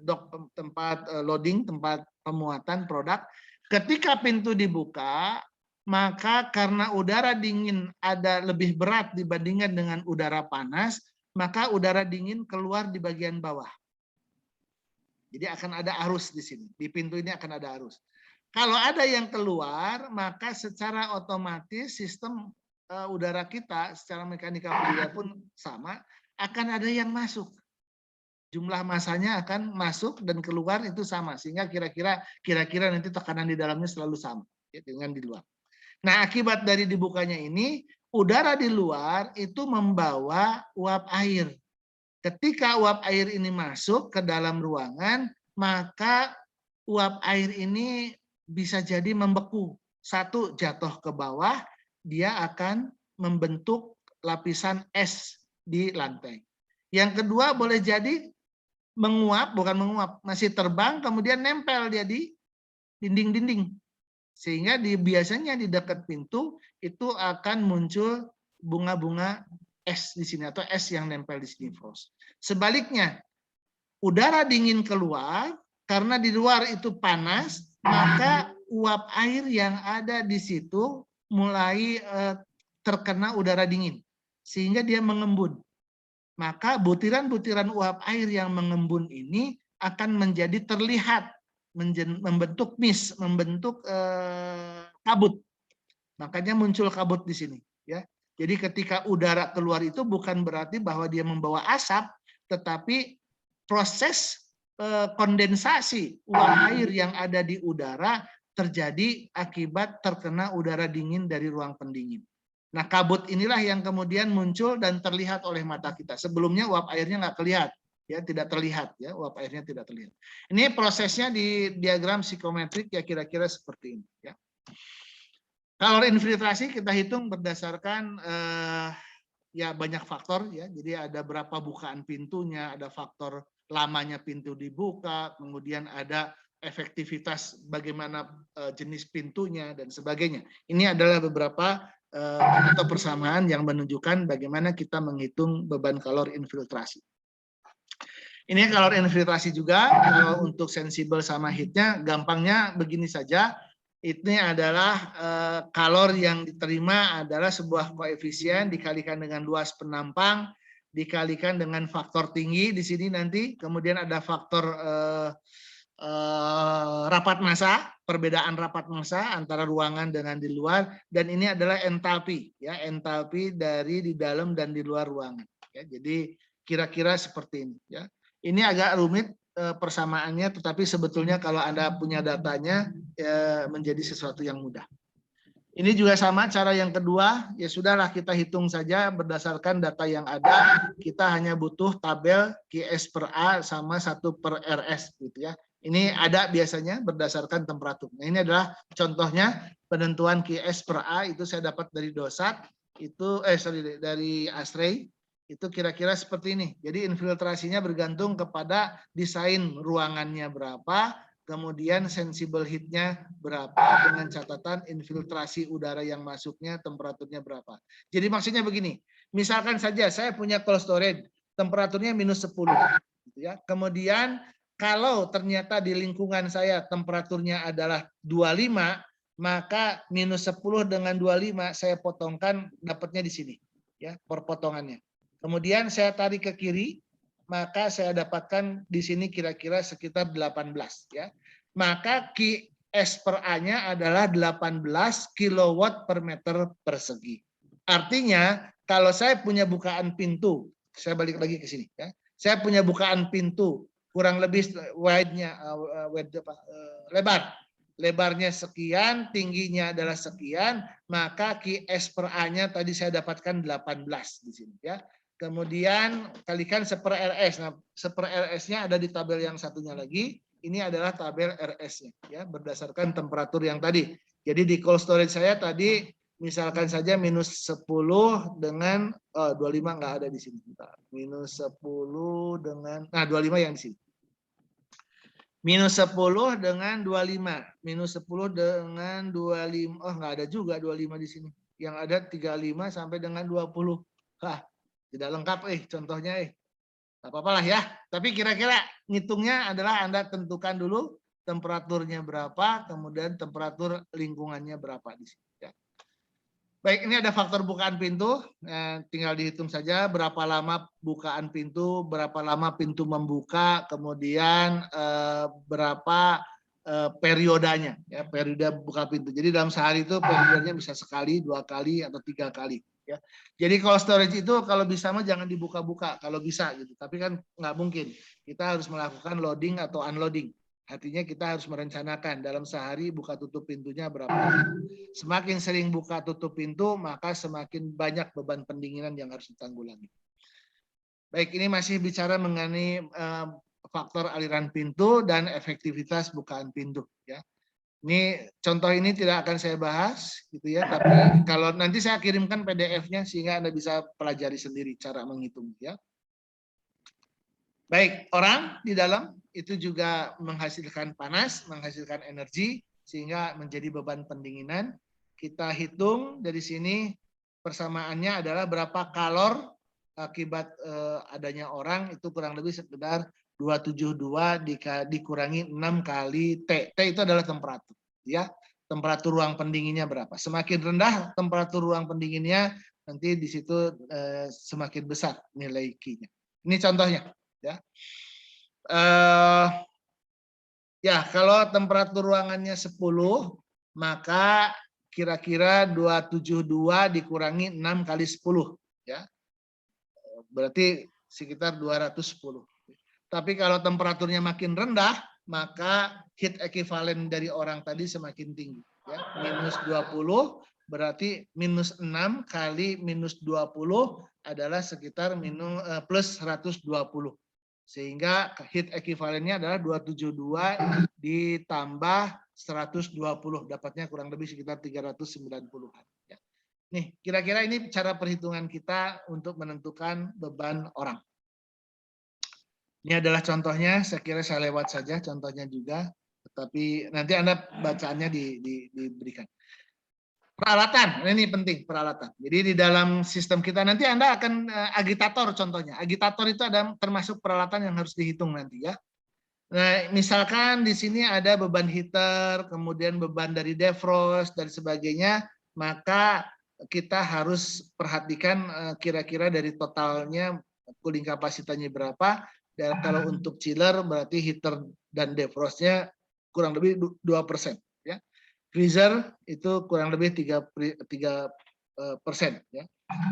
dock tempat loading, tempat pemuatan produk. Ketika pintu dibuka, maka karena udara dingin ada lebih berat dibandingkan dengan udara panas, maka udara dingin keluar di bagian bawah. Jadi akan ada arus di sini, di pintu ini akan ada arus. Kalau ada yang keluar, maka secara otomatis sistem udara kita secara mekanika fluida pun sama, akan ada yang masuk. Jumlah masanya akan masuk dan keluar itu sama, sehingga kira-kira nanti tekanan di dalamnya selalu sama ya, dengan di luar. Nah, akibat dari dibukanya ini, udara di luar itu membawa uap air. Ketika uap air ini masuk ke dalam ruangan, maka uap air ini bisa jadi membeku. Satu, jatuh ke bawah, dia akan membentuk lapisan es di lantai. Yang kedua boleh jadi menguap, bukan menguap, masih terbang, kemudian nempel dia di dinding-dinding. Sehingga biasanya di dekat pintu itu akan muncul bunga-bunga es di sini, atau es yang nempel di sini, frost. Sebaliknya, udara dingin keluar, karena di luar itu panas, maka uap air yang ada di situ mulai terkena udara dingin, sehingga dia mengembun. Maka butiran-butiran uap air yang mengembun ini akan menjadi terlihat, membentuk mist, membentuk kabut. Makanya muncul kabut di sini. Ya. Jadi ketika udara keluar itu bukan berarti bahwa dia membawa asap, tetapi proses kondensasi uap air yang ada di udara terjadi akibat terkena udara dingin dari ruang pendingin. Nah, kabut inilah yang kemudian muncul dan terlihat oleh mata kita. Sebelumnya uap airnya nggak kelihatan, ya, tidak terlihat, ya, uap airnya tidak terlihat. Ini prosesnya di diagram psikometrik ya kira-kira seperti ini, ya. Kalor infiltrasi kita hitung berdasarkan ya banyak faktor, ya. Jadi ada berapa bukaan pintunya, ada faktor lamanya pintu dibuka, kemudian ada efektivitas bagaimana jenis pintunya dan sebagainya. Ini adalah beberapa atau persamaan yang menunjukkan bagaimana kita menghitung beban kalor infiltrasi. Ini kalor infiltrasi juga, kalau untuk sensibel sama heatnya, gampangnya begini saja. Ini adalah kalor yang diterima adalah sebuah koefisien dikalikan dengan luas penampang, dikalikan dengan faktor tinggi di sini nanti, kemudian ada faktor rapat massa, perbedaan rapat massa antara ruangan dengan di luar, dan ini adalah entalpi, ya, entalpi dari di dalam dan di luar ruangan. Ya, jadi kira-kira seperti ini. Ya. Ini agak rumit persamaannya, tetapi sebetulnya kalau Anda punya datanya menjadi sesuatu yang mudah. Ini juga sama cara yang kedua, ya sudahlah kita hitung saja berdasarkan data yang ada, kita hanya butuh tabel QS per A sama 1 per RS gitu ya. Ini ada biasanya berdasarkan temperatur. Nah, ini adalah contohnya penentuan QS per A itu saya dapat dari Dosat, itu dari Astray, itu kira-kira seperti ini. Jadi infiltrasinya bergantung kepada desain ruangannya berapa, kemudian sensible heat-nya berapa dengan catatan infiltrasi udara yang masuknya temperaturnya berapa. Jadi maksudnya begini, misalkan saja saya punya cold storage, temperaturnya minus 10. Gitu ya. Kemudian kalau ternyata di lingkungan saya temperaturnya adalah 25, maka minus 10 dengan 25 saya potongkan dapatnya di sini. Ya, perpotongannya. Kemudian saya tarik ke kiri, maka saya dapatkan di sini kira-kira sekitar 18 ya. Maka QS per A-nya adalah 18 kilowatt per meter persegi. Artinya kalau saya punya bukaan pintu, saya balik lagi ke sini ya. Saya punya bukaan pintu kurang lebih lebar. Lebarnya sekian, tingginya adalah sekian, maka QS per A-nya tadi saya dapatkan 18 di sini ya. Kemudian kalikan 1 per RS. Nah, 1 per RS-nya ada di tabel yang satunya lagi. Ini adalah tabel RS-nya ya, berdasarkan temperatur yang tadi. Jadi di cold storage saya tadi misalkan saja minus 10 dengan 25 nggak ada di sini. Minus 10 dengan 25 yang di sini. Minus 10 dengan 25. Minus 10 dengan 25. Oh, nggak ada juga 25 di sini. Yang ada 35 sampai dengan 20. Hah. Tidak lengkap contohnya Nggak apa-apa lah ya. Tapi kira-kira ngitungnya adalah Anda tentukan dulu temperaturnya berapa, kemudian temperatur lingkungannya berapa di sini. Ya. Baik, ini ada faktor bukaan pintu. Tinggal dihitung saja berapa lama bukaan pintu, berapa lama pintu membuka, kemudian berapa periodanya, ya, periode buka pintu. Jadi dalam sehari itu periodenya bisa sekali, 2 kali, atau 3 kali. Ya. Jadi kalau storage itu kalau bisa mah jangan dibuka-buka kalau bisa gitu. Tapi kan nggak mungkin. Kita harus melakukan loading atau unloading. Artinya kita harus merencanakan dalam sehari buka tutup pintunya berapa. Semakin sering buka tutup pintu maka semakin banyak beban pendinginan yang harus ditanggulangi. Baik, ini masih bicara mengenai faktor aliran pintu dan efektivitas bukaan pintu ya. Ini contoh ini tidak akan saya bahas gitu ya, tapi kalau nanti saya kirimkan PDF-nya sehingga Anda bisa pelajari sendiri cara menghitung ya. Baik, orang di dalam itu juga menghasilkan panas, menghasilkan energi sehingga menjadi beban pendinginan. Kita hitung dari sini persamaannya adalah berapa kalor akibat adanya orang itu kurang lebih sekitar 272 dikurangi 6 kali T. T itu adalah temperatur. Ya, temperatur ruang pendinginnya berapa. Semakin rendah temperatur ruang pendinginnya, nanti di situ semakin besar nilai Q-nya. Ini contohnya. Ya, ya kalau temperatur ruangannya 10, maka kira-kira 272 dikurangi 6 kali 10 ya. Berarti sekitar 210. Tapi kalau temperaturnya makin rendah, maka heat equivalent dari orang tadi semakin tinggi ya. Minus 20 berarti minus 6 kali minus 20 adalah sekitar plus 120. Sehingga heat equivalentnya adalah 272 ditambah 120, dapatnya kurang lebih sekitar 390-an. Ya. Nih, kira-kira ini cara perhitungan kita untuk menentukan beban orang. Ini adalah contohnya, saya kira saya lewat saja contohnya juga, tetapi nanti Anda bacaannya diberikan. Peralatan, ini penting peralatan. Jadi di dalam sistem kita nanti Anda akan agitator contohnya. Agitator itu ada termasuk peralatan yang harus dihitung nanti ya. Nah, misalkan di sini ada beban heater, kemudian beban dari defrost dan sebagainya, maka kita harus perhatikan kira-kira dari totalnya cooling kapasitasnya berapa. Dan kalau untuk chiller berarti heater dan defrostnya kurang lebih 2%. Ya. Freezer itu kurang lebih 3%. Ya.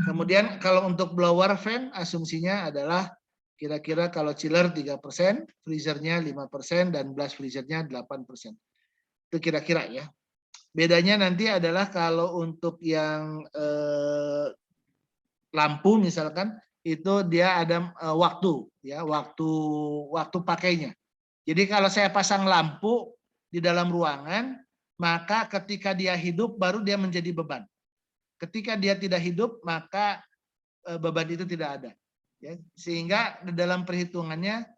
Kemudian kalau untuk blower fan asumsinya adalah kira-kira kalau chiller 3%, freezernya 5%, dan blast freezernya 8%. Itu kira-kira ya. Bedanya nanti adalah kalau untuk yang lampu misalkan, itu dia ada waktu ya, waktu pakainya. Jadi kalau saya pasang lampu di dalam ruangan, maka ketika dia hidup baru dia menjadi beban. Ketika dia tidak hidup maka beban itu tidak ada. Ya, sehingga dalam perhitungannya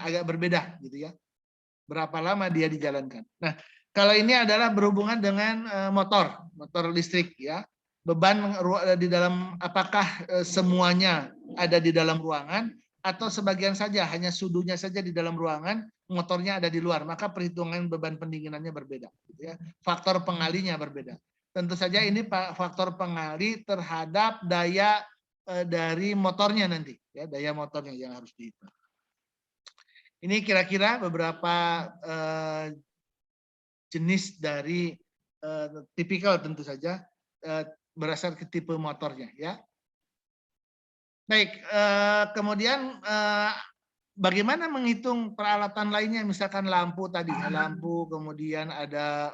agak berbeda gitu ya. Berapa lama dia dijalankan. Nah, kalau ini adalah berhubungan dengan motor listrik ya. Beban di dalam apakah semuanya ada di dalam ruangan atau sebagian saja, hanya sudunya saja di dalam ruangan, motornya ada di luar, maka perhitungan beban pendinginannya berbeda gitu ya. Faktor pengalinya berbeda. Tentu saja ini faktor pengali terhadap daya dari motornya nanti ya, daya motornya yang harus dihitung. Ini kira-kira beberapa jenis dari tipikal tentu saja berdasar ke tipe motornya ya. Baik, kemudian bagaimana menghitung peralatan lainnya, misalkan lampu tadi, lampu, kemudian ada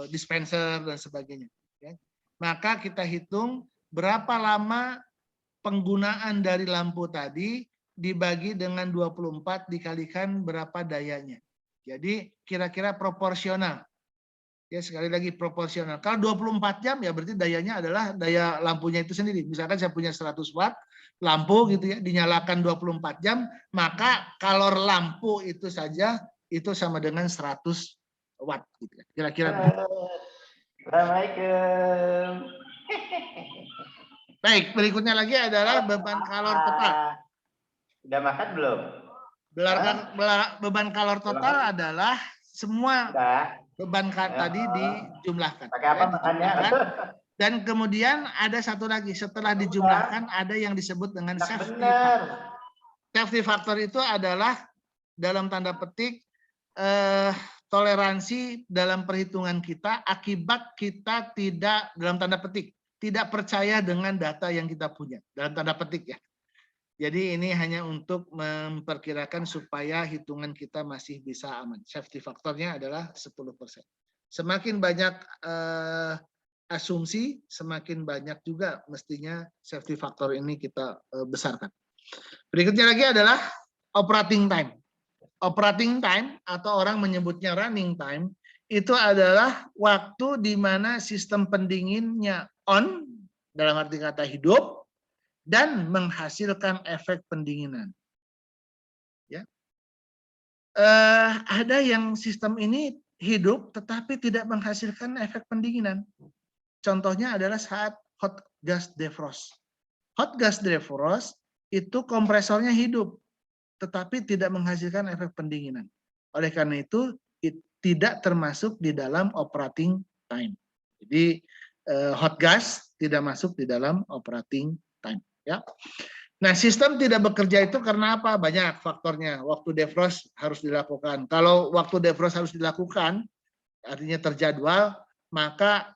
dispenser dan sebagainya. Ya. Maka kita hitung berapa lama penggunaan dari lampu tadi dibagi dengan 24 dikalikan berapa dayanya. Jadi kira-kira proporsional. Ya, sekali lagi proporsional. Kalau 24 jam ya berarti dayanya adalah daya lampunya itu sendiri. Misalkan saya punya 100 watt lampu gitu ya, dinyalakan 24 jam, maka kalor lampu itu saja itu sama dengan 100 watt gitu ya. Kira-kira begitu. Assalamualaikum. Baik, berikutnya lagi adalah beban kalor total. Udah makan belum? Beban kalor total adalah semua beban tadi dijumlahkan. Pakai apa makannya? Dan kemudian ada satu lagi, setelah dijumlahkan ada yang disebut dengan safety factor. Safety factor itu adalah dalam tanda petik toleransi dalam perhitungan kita akibat kita tidak, dalam tanda petik, tidak percaya dengan data yang kita punya, dalam tanda petik ya. Jadi ini hanya untuk memperkirakan supaya hitungan kita masih bisa aman. Safety faktornya adalah 10%. Semakin banyak asumsi, semakin banyak juga mestinya safety faktor ini kita besarkan. Berikutnya lagi adalah operating time. Operating time atau orang menyebutnya running time itu adalah waktu di mana sistem pendinginnya on, dalam arti kata hidup, dan menghasilkan efek pendinginan. Ya. Ada yang sistem ini hidup tetapi tidak menghasilkan efek pendinginan. Contohnya adalah saat hot gas defrost. Hot gas defrost itu kompresornya hidup tetapi tidak menghasilkan efek pendinginan. Oleh karena itu tidak termasuk di dalam operating time. Jadi hot gas tidak masuk di dalam operating time. Ya. Nah, sistem tidak bekerja itu karena apa? Banyak faktornya. Waktu defrost harus dilakukan. Kalau waktu defrost harus dilakukan, artinya terjadwal, maka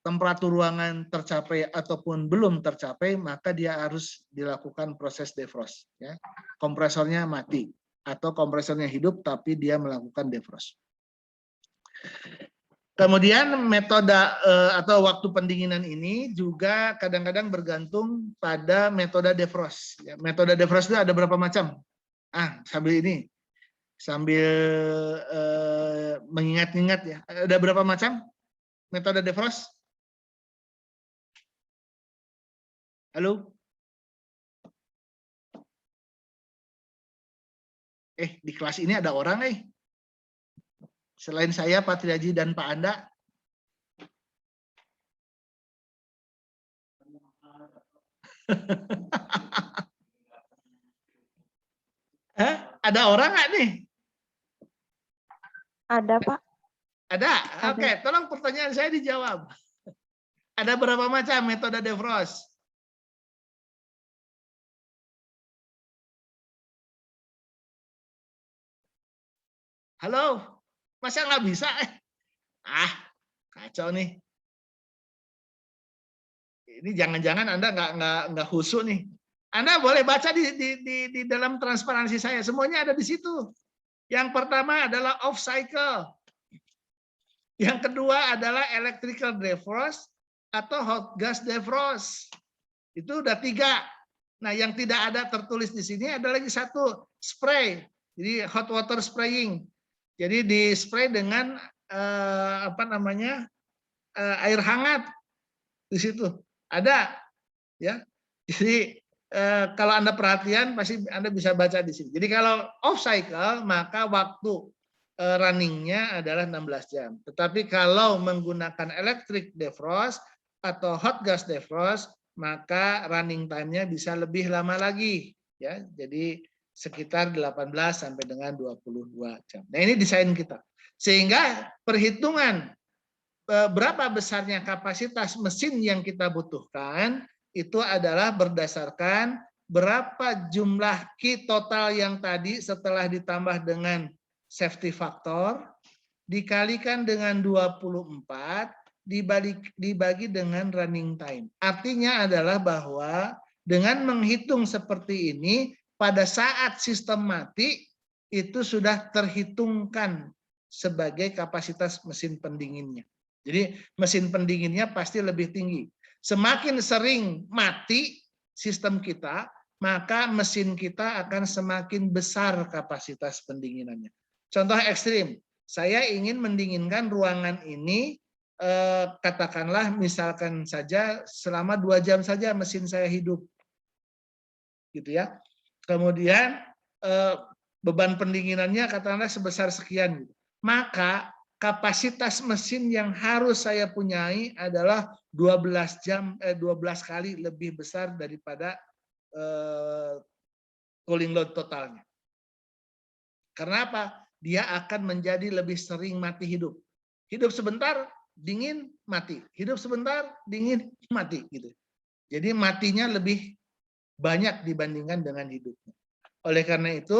temperatur ruangan tercapai ataupun belum tercapai, maka dia harus dilakukan proses defrost. Ya. Kompresornya mati atau kompresornya hidup tapi dia melakukan defrost. Kemudian metode atau waktu pendinginan ini juga kadang-kadang bergantung pada metode defrost. Ya, metode defrost itu ada berapa macam? Sambil mengingat-ingat ya. Ada berapa macam metode defrost? Halo? Di kelas ini ada orang selain saya, Pak Triaji dan Pak Anda. Ada orang nggak nih? Ada, Pak. Ada? Oke, tolong pertanyaan saya dijawab. Ada berapa macam metode defrost? Halo? Masa nggak bisa? Kacau nih. Ini jangan-jangan Anda nggak khusyuk nih. Anda boleh baca di dalam transparansi saya. Semuanya ada di situ. Yang pertama adalah off cycle. Yang kedua adalah electrical defrost atau hot gas defrost. Itu udah 3. Nah, yang tidak ada tertulis di sini ada lagi 1, spray. Jadi hot water spraying. Jadi di spray dengan air hangat di situ ada, ya. Jadi kalau Anda perhatian pasti Anda bisa baca di sini. Jadi kalau off cycle maka waktu runningnya adalah 16 jam. Tetapi kalau menggunakan electric defrost atau hot gas defrost maka running time-nya bisa lebih lama lagi, ya. Jadi sekitar 18 sampai dengan 22 jam. Nah, ini desain kita. Sehingga perhitungan berapa besarnya kapasitas mesin yang kita butuhkan itu adalah berdasarkan berapa jumlah key total yang tadi setelah ditambah dengan safety factor dikalikan dengan 24 dibagi dengan running time. Artinya adalah bahwa dengan menghitung seperti ini pada saat sistem mati itu sudah terhitungkan sebagai kapasitas mesin pendinginnya. Jadi mesin pendinginnya pasti lebih tinggi. Semakin sering mati sistem kita, maka mesin kita akan semakin besar kapasitas pendinginannya. Contoh ekstrim, saya ingin mendinginkan ruangan ini, katakanlah misalkan saja selama 2 jam saja mesin saya hidup. Gitu ya. Kemudian beban pendinginannya katakanlah sebesar sekian. Maka kapasitas mesin yang harus saya punyai adalah 12 kali lebih besar daripada cooling load totalnya. Karena apa? Dia akan menjadi lebih sering mati hidup. Hidup sebentar, dingin, mati. Hidup sebentar, dingin, mati. Gitu. Jadi matinya lebih banyak dibandingkan dengan hidupnya. Oleh karena itu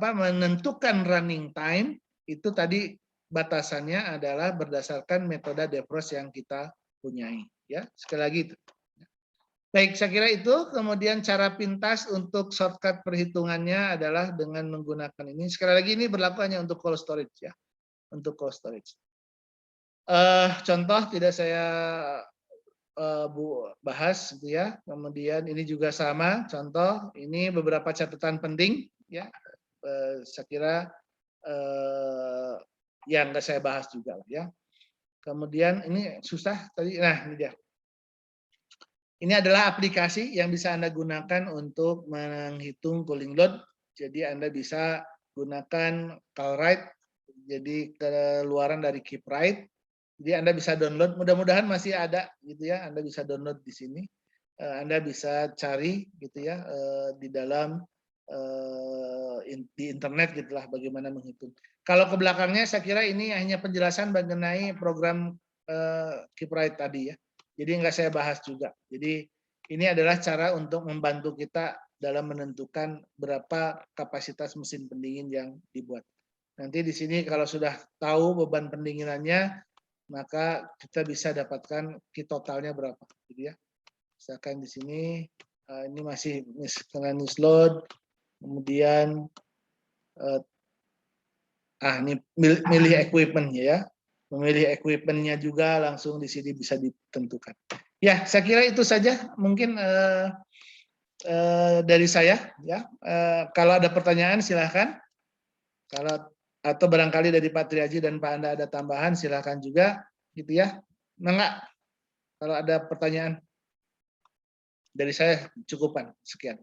menentukan running time itu tadi batasannya adalah berdasarkan metode defrost yang kita punyai. Ya, sekali lagi itu. Baik, saya kira itu. Kemudian cara pintas untuk shortcut perhitungannya adalah dengan menggunakan ini. Sekali lagi ini berlaku hanya untuk cold storage ya, untuk cold storage. Contoh tidak saya bahas gitu ya. Kemudian ini juga sama contoh, ini beberapa catatan penting ya. Saya kira yang nggak saya bahas juga ya. Kemudian ini susah tadi, nah ini dia. Ini adalah aplikasi yang bisa Anda gunakan untuk menghitung cooling load. Jadi Anda bisa gunakan Calrite, jadi keluaran dari Keeprite. Jadi Anda bisa download, mudah-mudahan masih ada gitu ya. Anda bisa download di sini. Anda bisa cari gitu ya di dalam di internet gitulah bagaimana menghitung. Kalau ke belakangnya saya kira ini hanya penjelasan mengenai program Keeprite tadi ya. Jadi nggak saya bahas juga. Jadi ini adalah cara untuk membantu kita dalam menentukan berapa kapasitas mesin pendingin yang dibuat. Nanti di sini kalau sudah tahu beban pendinginannya, maka kita bisa dapatkan key totalnya berapa, gitu ya. Misalkan di sini ini masih miscellaneous load, kemudian ini milih equipment ya, memilih equipmentnya juga langsung di sini bisa ditentukan. Ya, saya kira itu saja mungkin dari saya ya. Kalau ada pertanyaan silahkan. Kalau atau barangkali dari Pak Triaji dan Pak Anda ada tambahan silahkan juga, gitu ya. Enggak? Kalau ada pertanyaan dari saya cukupan. Sekian.